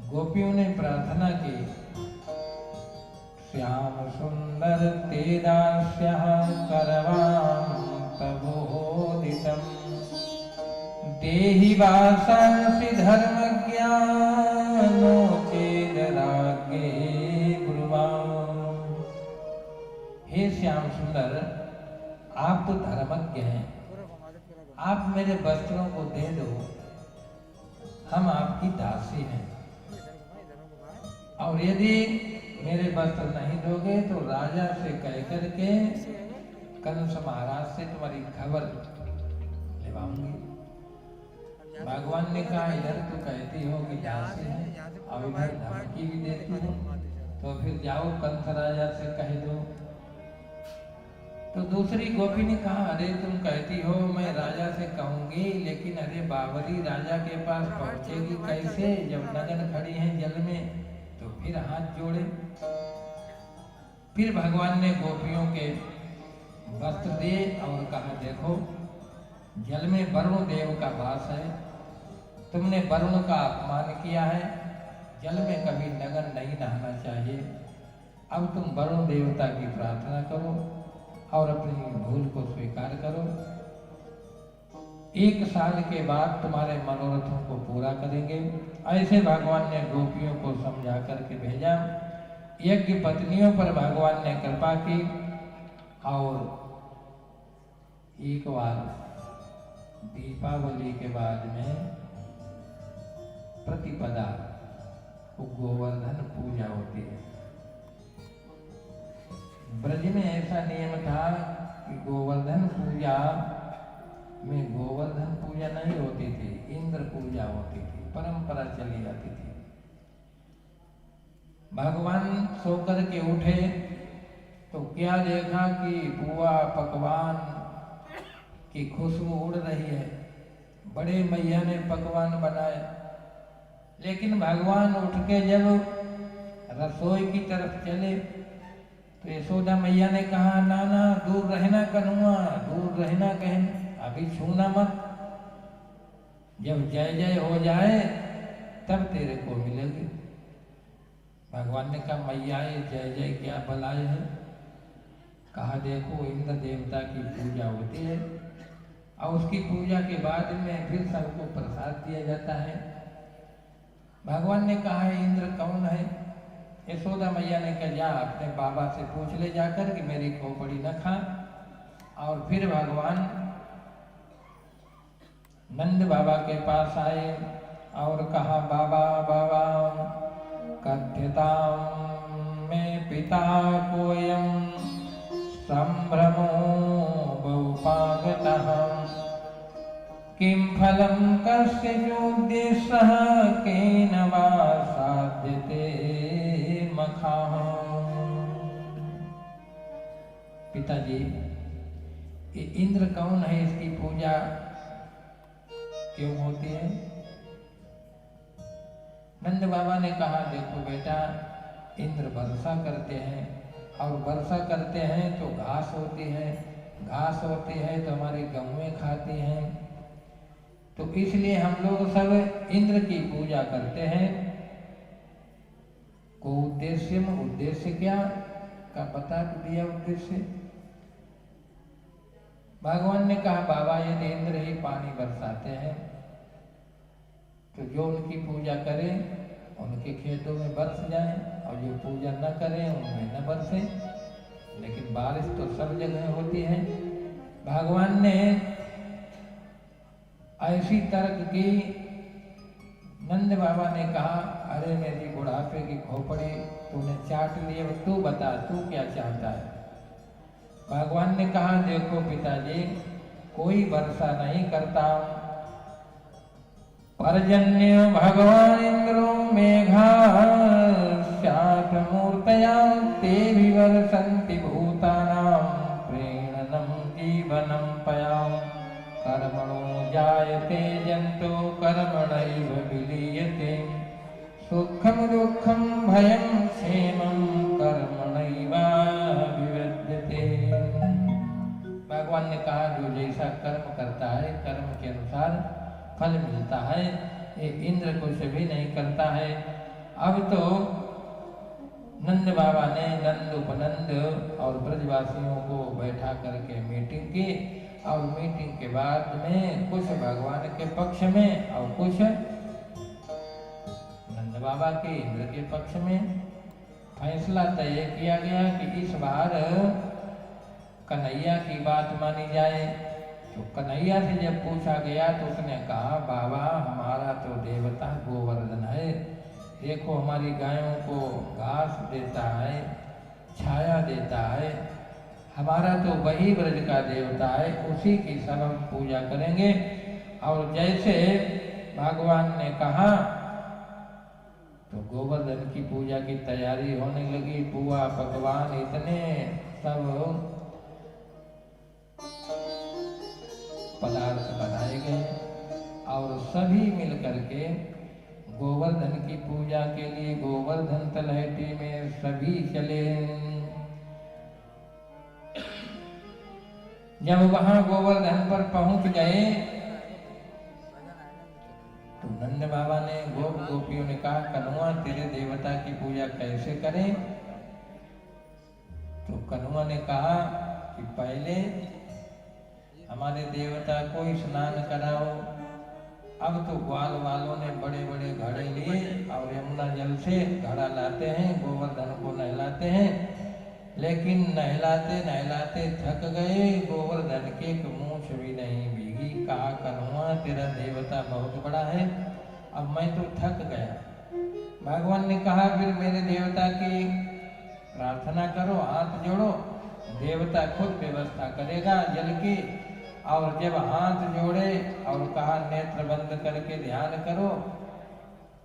गोपियों ने प्रार्थना की, श्याम सुंदर तेदास्यः करवां प्रबोधितम् देहि वासांसि धर्मज्ञानो चेदरागे ब्रुवाम्। हे श्याम सुंदर, आप तो धर्मज्ञ हैं, आप मेरे वस्त्रों को दे दो, हम आपकी दासी हैं, और यदि मेरे वस्त्र नहीं दोगे तो राजा से कह करके कंस महाराज से तुम्हारी खबर लेवाऊंगी। भगवान ने कहा इधर तो कहती हो कि दासी है, अब इधर धमकी भी देती हो, तो फिर जाओ कंस राजा से कह दो। तो दूसरी गोपी ने कहा अरे तुम कहती हो मैं राजा से कहूंगी, लेकिन अरे बावरी राजा के पास पहुंचेगी कैसे जब नगन खड़ी है जल में? तो फिर हाथ जोड़े। फिर भगवान ने गोपियों के वस्त्र दिए और कहा देखो जल में वरुण देव का वास है, तुमने वरुण का अपमान किया है, जल में कभी नगन नहीं नहाना चाहिए। अब तुम वरुण देवता की प्रार्थना करो और अपनी भूल को स्वीकार करो। 1 साल के बाद तुम्हारे मनोरथों को पूरा करेंगे। ऐसे भगवान ने गोपियों को समझा करके भेजा। यज्ञ पत्नियों पर भगवान ने कृपा की और एक बार दीपावली के बाद में प्रतिपदा को गोवर्धन पूजा होती है। ब्रज में ऐसा नियम था कि गोवर्धन पूजा में गोवर्धन पूजा नहीं होती थी, इंद्र पूजा होती थी, परंपरा चली जाती थी। भगवान सोकर के उठे तो क्या देखा कि पुआ पकवान की खुशबू उड़ रही है। बड़े मैया ने पकवान बनाए, लेकिन भगवान उठ के जब रसोई की तरफ चले तो यशोदा मैया ने कहा, नाना दूर रहना कन्हुआ, दूर रहना कहन, अभी छूना मत, जब जय जय हो जाए तब तेरे को मिलेगी। भगवान ने कहा, मैया ये जय जय क्या बलाए है? कहा, देखो इंद्र देवता की पूजा होती है और उसकी पूजा के बाद में फिर सबको प्रसाद दिया जाता है। भगवान ने कहा, इंद्र कौन है? यशोदा मैया ने कहा, जा अपने बाबा से पूछ ले जाकर कि मेरी खोपड़ी न खा। और फिर भगवान नंद बाबा के पास आए और कहा, बाबा बाबा कथ्यताम में पिता कोयम संभ्रमो बहुपागतः किं फलं कस्य योद्देश्यः केन वा साध्यते मखाः। पिताजी, ये इंद्र कौन है? इसकी पूजा क्यों होती है? नंद बाबा ने कहा, देखो बेटा, इंद्र वर्षा करते हैं और वर्षा करते हैं तो घास होती है, घास होती है तो हमारी गौएं खाती हैं, तो इसलिए हम लोग सब इंद्र की पूजा करते हैं। को उद्देश्य में, उद्देश्य क्या का बता दिया उद्देश्य। भगवान ने कहा, बाबा यदि इंद्र ही पानी बरसाते हैं तो जो उनकी पूजा करें उनके खेतों में बरस जाए और जो पूजा न करें उनमें न बरसे। लेकिन बारिश तो सब जगह होती है। भगवान ने ऐसी तर्क की। नंद बाबा ने कहा, अरे मेरी बुढ़ापे की खोपड़ी तूने चाट ली, अब तू बता तू क्या चाहता है? भगवान ने कहा, देखो पिताजी, कोई वर्षा नहीं करता, पर्जन्य भगवान इंद्रो मेघा स्यात् मूर्तया ते विवर्षन्ति भूतानां प्रेरणं जीवनं पयाम् कर्मणो जायते जंतो कर्मणैव विलीयते सुखं दुःखं भयं क्षेमं कर्मणैव विविध्यते। भगवान ने कहा, जो जैसा कर्म करता है कर्म के अनुसार फल मिलता है, ये इंद्र कुछ भी नहीं करता है। अब तो नंद बाबा ने नंद उपनंद और ब्रजवासियों को बैठा करके मीटिंग की और मीटिंग के बाद में कुछ भगवान के पक्ष में और कुछ नंद बाबा के इंद्र के पक्ष में फैसला तय किया गया कि इस बार कन्हैया की बात मानी जाए। तो कन्हैया से जब पूछा गया तो उसने कहा, बाबा हमारा तो देवता गोवर्धन है, देखो हमारी गायों को घास देता है, छाया देता है, हमारा तो वही ब्रज का देवता है, उसी की सब हम पूजा करेंगे। और जैसे भगवान ने कहा तो गोवर्धन की पूजा की तैयारी होने लगी। पुआ पकवान इतने सब पदार्थ बनाए गए और सभी मिलकर के गोवर्धन की पूजा के लिए गोवर्धन तलहटी में सभी चले। जब वहां गोवर्धन पर पहुंच गए तो नंद बाबा ने गोप गोपियों ने कहा, कन्हुआ तेरे देवता की पूजा कैसे करें? तो कन्हुआ ने कहा कि पहले हमारे देवता को स्नान कराओ। अब तो ग्वाल वालों ने बड़े बड़े घड़े लिए और यमुना जल से घड़ा लाते हैं, गोवर्धन को नहलाते हैं, लेकिन नहलाते नहलाते थक गए। गोवर्धन के मुंह कुछ भी नहीं भीगी। कहा कन्हुआ तेरा देवता बहुत बड़ा है, अब मैं तो थक गया। भगवान ने कहा फिर मेरे देवता की प्रार्थना करो, हाथ जोड़ो, देवता खुद व्यवस्था करेगा जल की। और जब हाथ जोड़े और कहा नेत्र बंद करके ध्यान करो,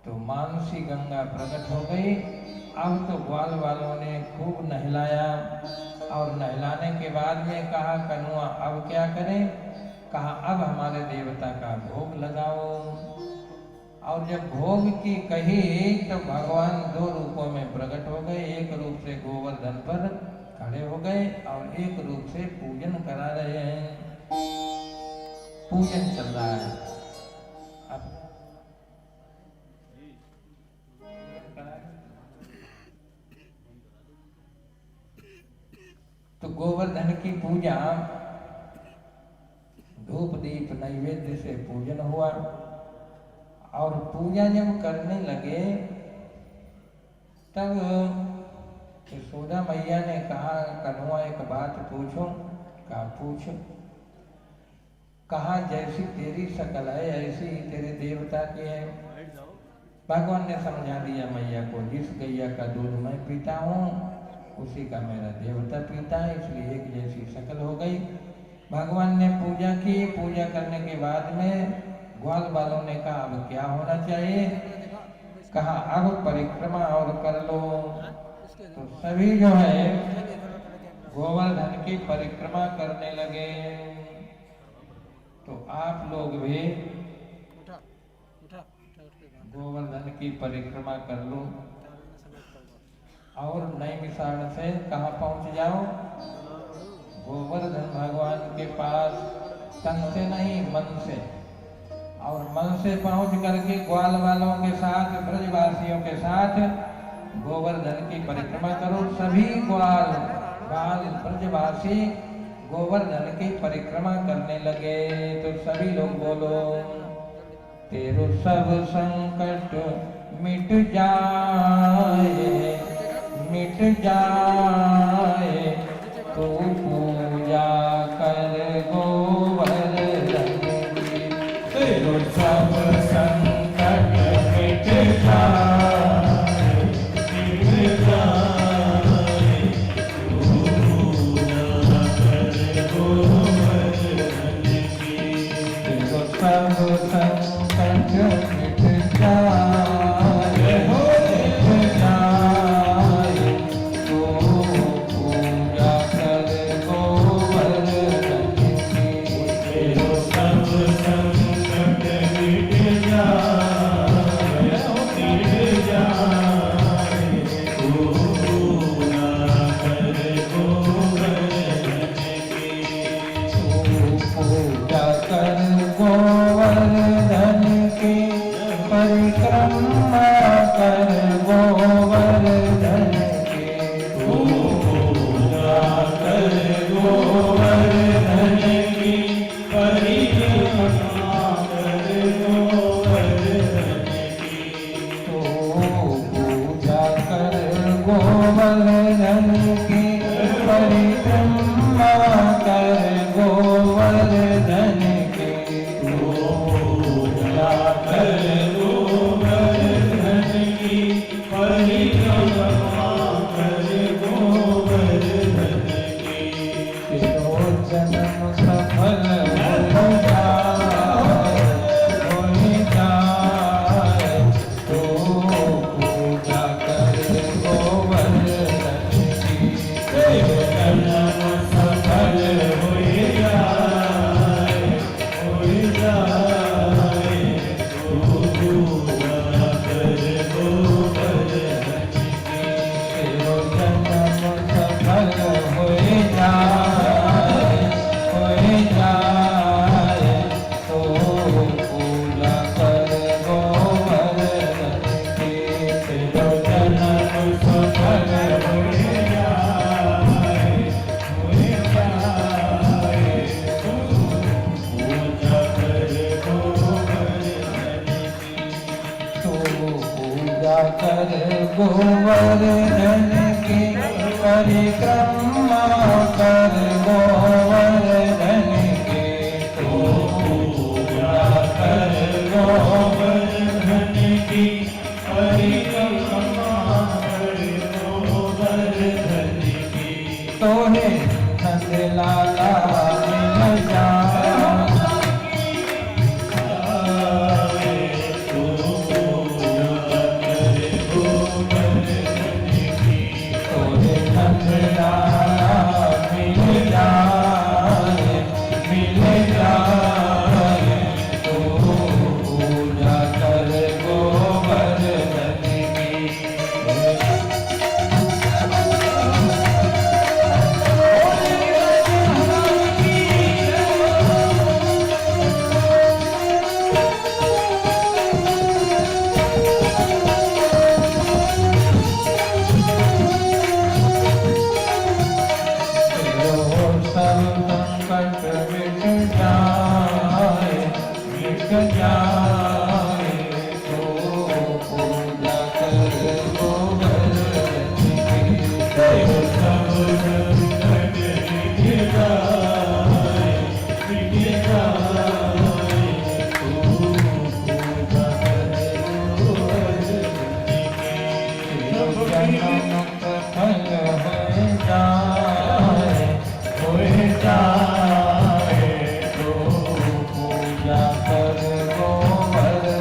तो मानसी गंगा प्रकट हो गई। अब तो ग्वाल वालों ने खूब नहलाया और नहलाने के बाद में कहा कन्हुआ अब क्या करें? कहा अब हमारे देवता का भोग लगाओ। और जब भोग की कही तो भगवान दो रूपों में प्रकट हो गए। एक रूप से गोवर्धन पर खड़े हो गए और एक रूप से पूजन करा रहे हैं। पूजन चल रहा है। अब तो गोवर्धन की पूजा धूप दीप नैवेद्य से पूजन हुआ। और पूजा जब करने लगे तब यशोदा मैया ने कहा कन्हुआ एक बात पूछो? कहा पूछो। कहा जैसी तेरी शकल है ऐसी ही तेरे देवता की है। भगवान ने समझा दिया मैया को, जिस गैया का दूध मैं पीता हूँ उसी का मेरा देवता पीता है, इसलिए एक जैसी शकल हो गई। भगवान ने पूजा की। पूजा करने के बाद में ग्वाल वालों ने कहा अब क्या होना चाहिए? कहा अब परिक्रमा और कर लो। तो सभी जो है गोवर्धन की परिक्रमा करने लगे। तो आप लोग भी गोवर्धन की परिक्रमा कर लो और नैमिषारण्य से कहाँ पहुंच जाओ? गोवर्धन भगवान के पास, तन से नहीं मन से। और मन से पहुंच करके ग्वाल वालों के साथ, ब्रजवासियों के साथ गोवर्धन की परिक्रमा करो। सभी ग्वाल बाल ब्रजवासी गोवर्धन की परिक्रमा करने लगे। तो सभी लोग बोलो तेरो सब संकट मिट जाए, मिट जाए, तो पूजा कर गोवर्धन की। तेरो सब संकट मिट जाए, मिट जाए, तो पूजा कर गोवर्धन की। तेरो सब संकट मिट जाए, मिट जाए, तो पूजा कर गोवर्धन की। तेरो सब संकट मिट जाए, मिट जाए, तो पूजा कर गोवर्धन की। पूजा कर गोवर्धन की, परिक्रमा कर गोवर्धन की। पूजा कर गोवर्धन की, परिक्रमा कर गोवर्धन की। तो पूजा कर गोवर्धन की, परिक्रमा कर गोवर्धन की। पूजा कर गोवर्धन की, परिक्रमा कर गोवर्धन की। तेरो जन्म सफल हो जाए, तो पूजा कर गोवर्धन की। तेरो जन्म सफल हो जाए, तो पूजा कर गोवर्धन की। तेरो जन्म सफल हो जाए, तो पूजा कर गोवर्धन की। तेरो जन्म सफल हो जाए, तो पूजा कर गोवर्धन की। तो पूजा कर गोवर्धन की, परिक्रमा कर गोवर्धन की। जाए तो पूजा कर गोवर्धन की। संकट मिट जाए तो पूजा कर गोवर्धन की। सब संकट मिट जाए तो पूजा कर गोवर्धन की। मुक्त फल हो जाए तो पूजा कर गोवर्धन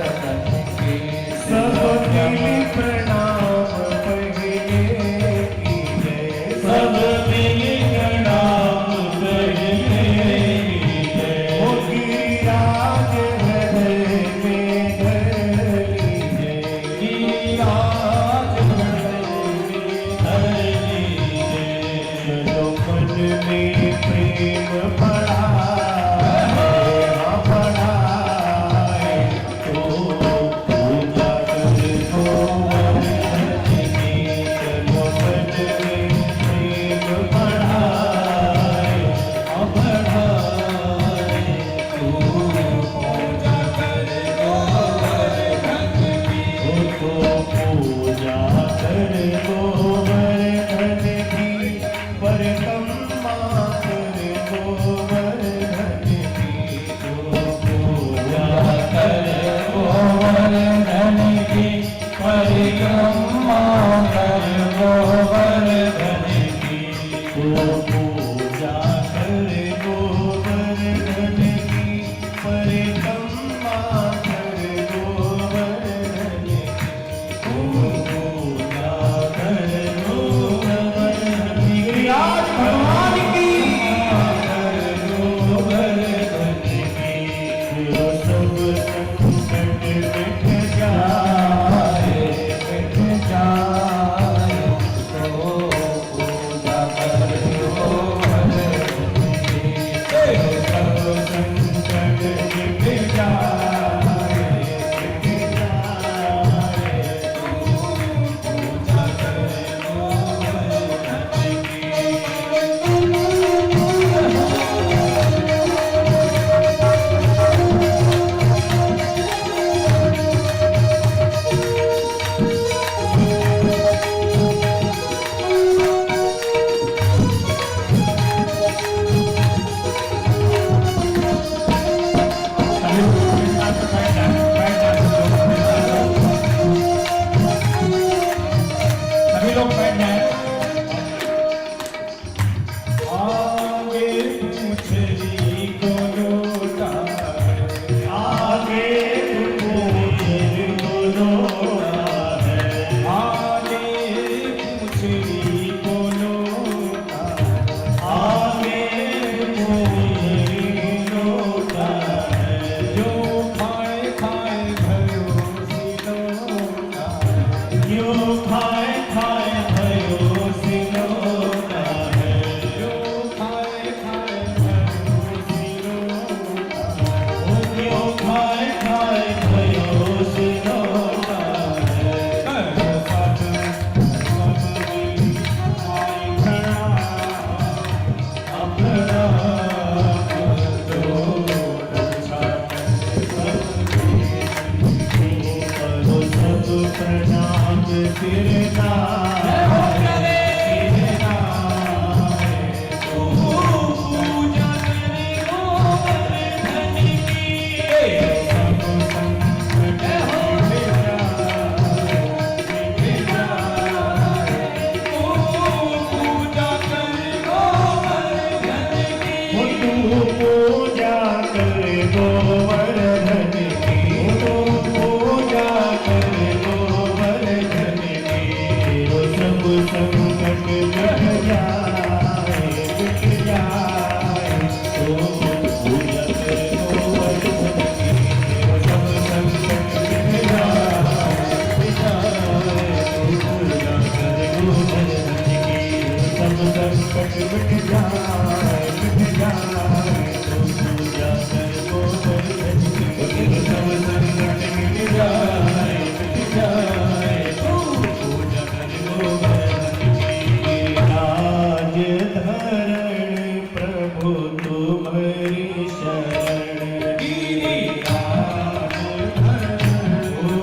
शरण गिरिराज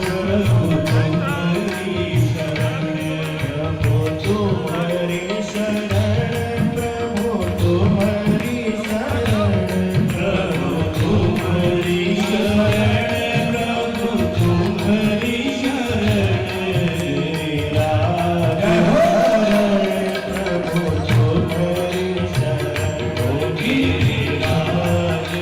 प्रभु तुम्हारी शरण प्रभु तुम्हारी शरण प्रभु तुम्हारी शरण प्रभु तुम्हारी शरण प्रभु तुम्हारी शरण राज प्रभु तुम्हारी शरण गिरिराज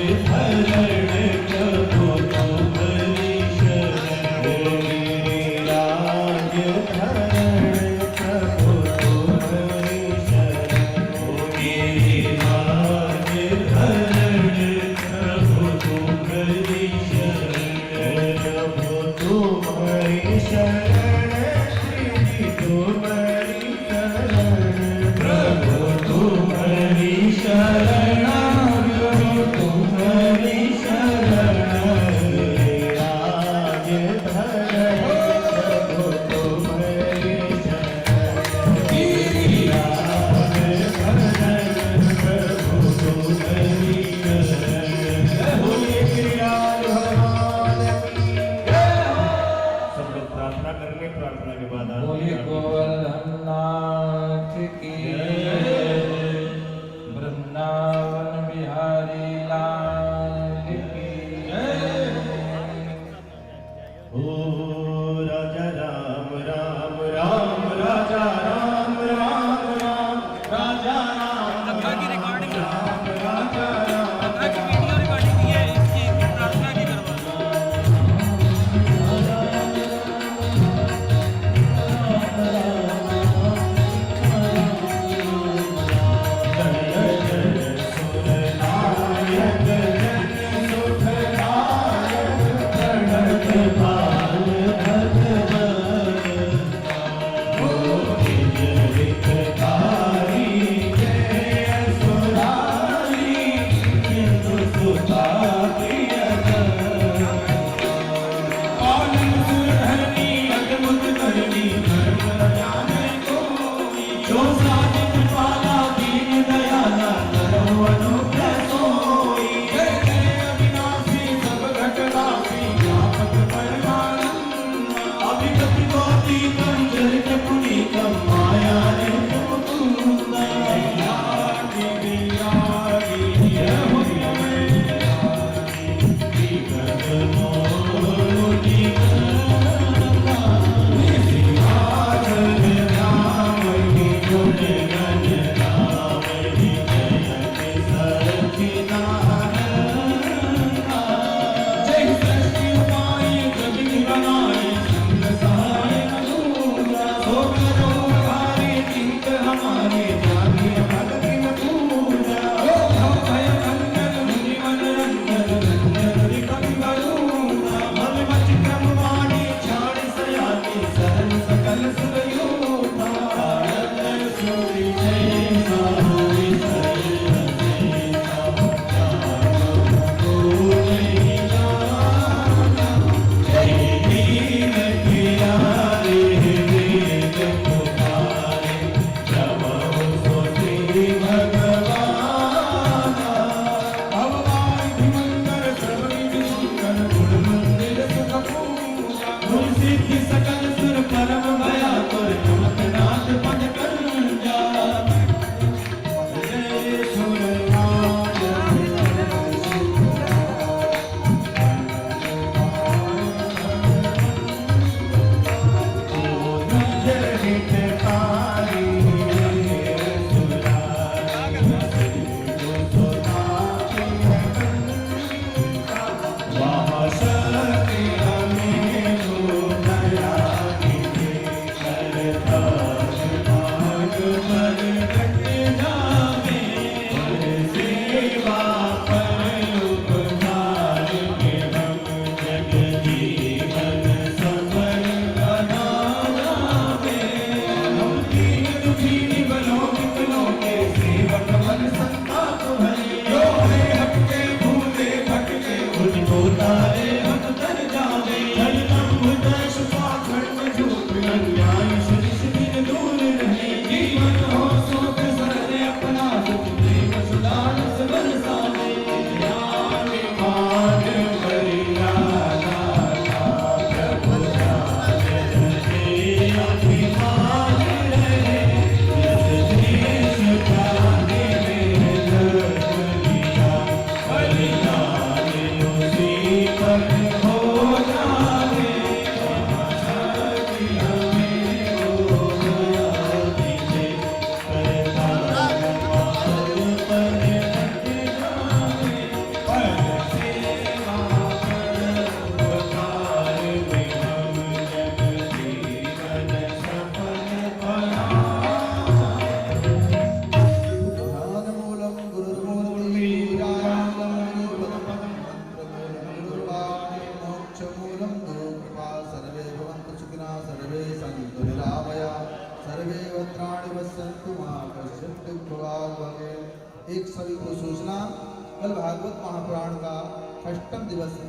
पुराण का 6वां दिवस है,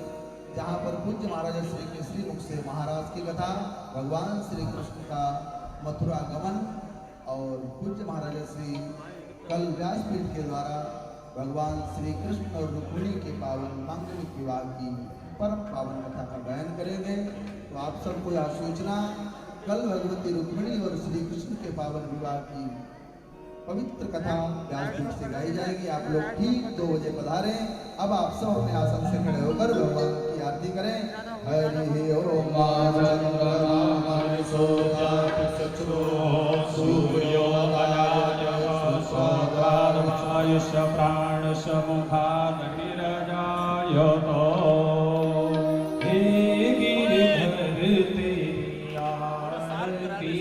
जहाँ पर पूज्य महाराज श्री केसरी मुख से महाराज की कथा, भगवान श्री कृष्ण का मथुरा गमन और पूज्य महाराज श्री कल व्यासपीठ के द्वारा भगवान श्री कृष्ण और रुक्मिणी के पावन मांगलिक विवाह की परम पावन कथा का बयान करेंगे। तो आप सबको यह सूचना, कल भगवती रुक्मिणी और श्री कृष्ण के पावन विवाह की पवित्र कथा व्यासपीठ से गाई जाएगी। आप लोग ठीक 2 बजे पधारें। अब आप सब अपने आसन से खड़े होकर भगवान की आरती करें। हरि ओम सूर्योदयायुष प्राणश मुखानगिरजायतो हे गिरिधर तेरी आरती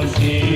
सी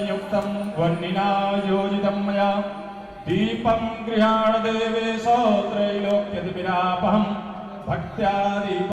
संयुक्तं वह्निना योजितं मया दीपं गृहाण देवेश त्रैलोक्यतिमिरापहं भक्त्या दीपं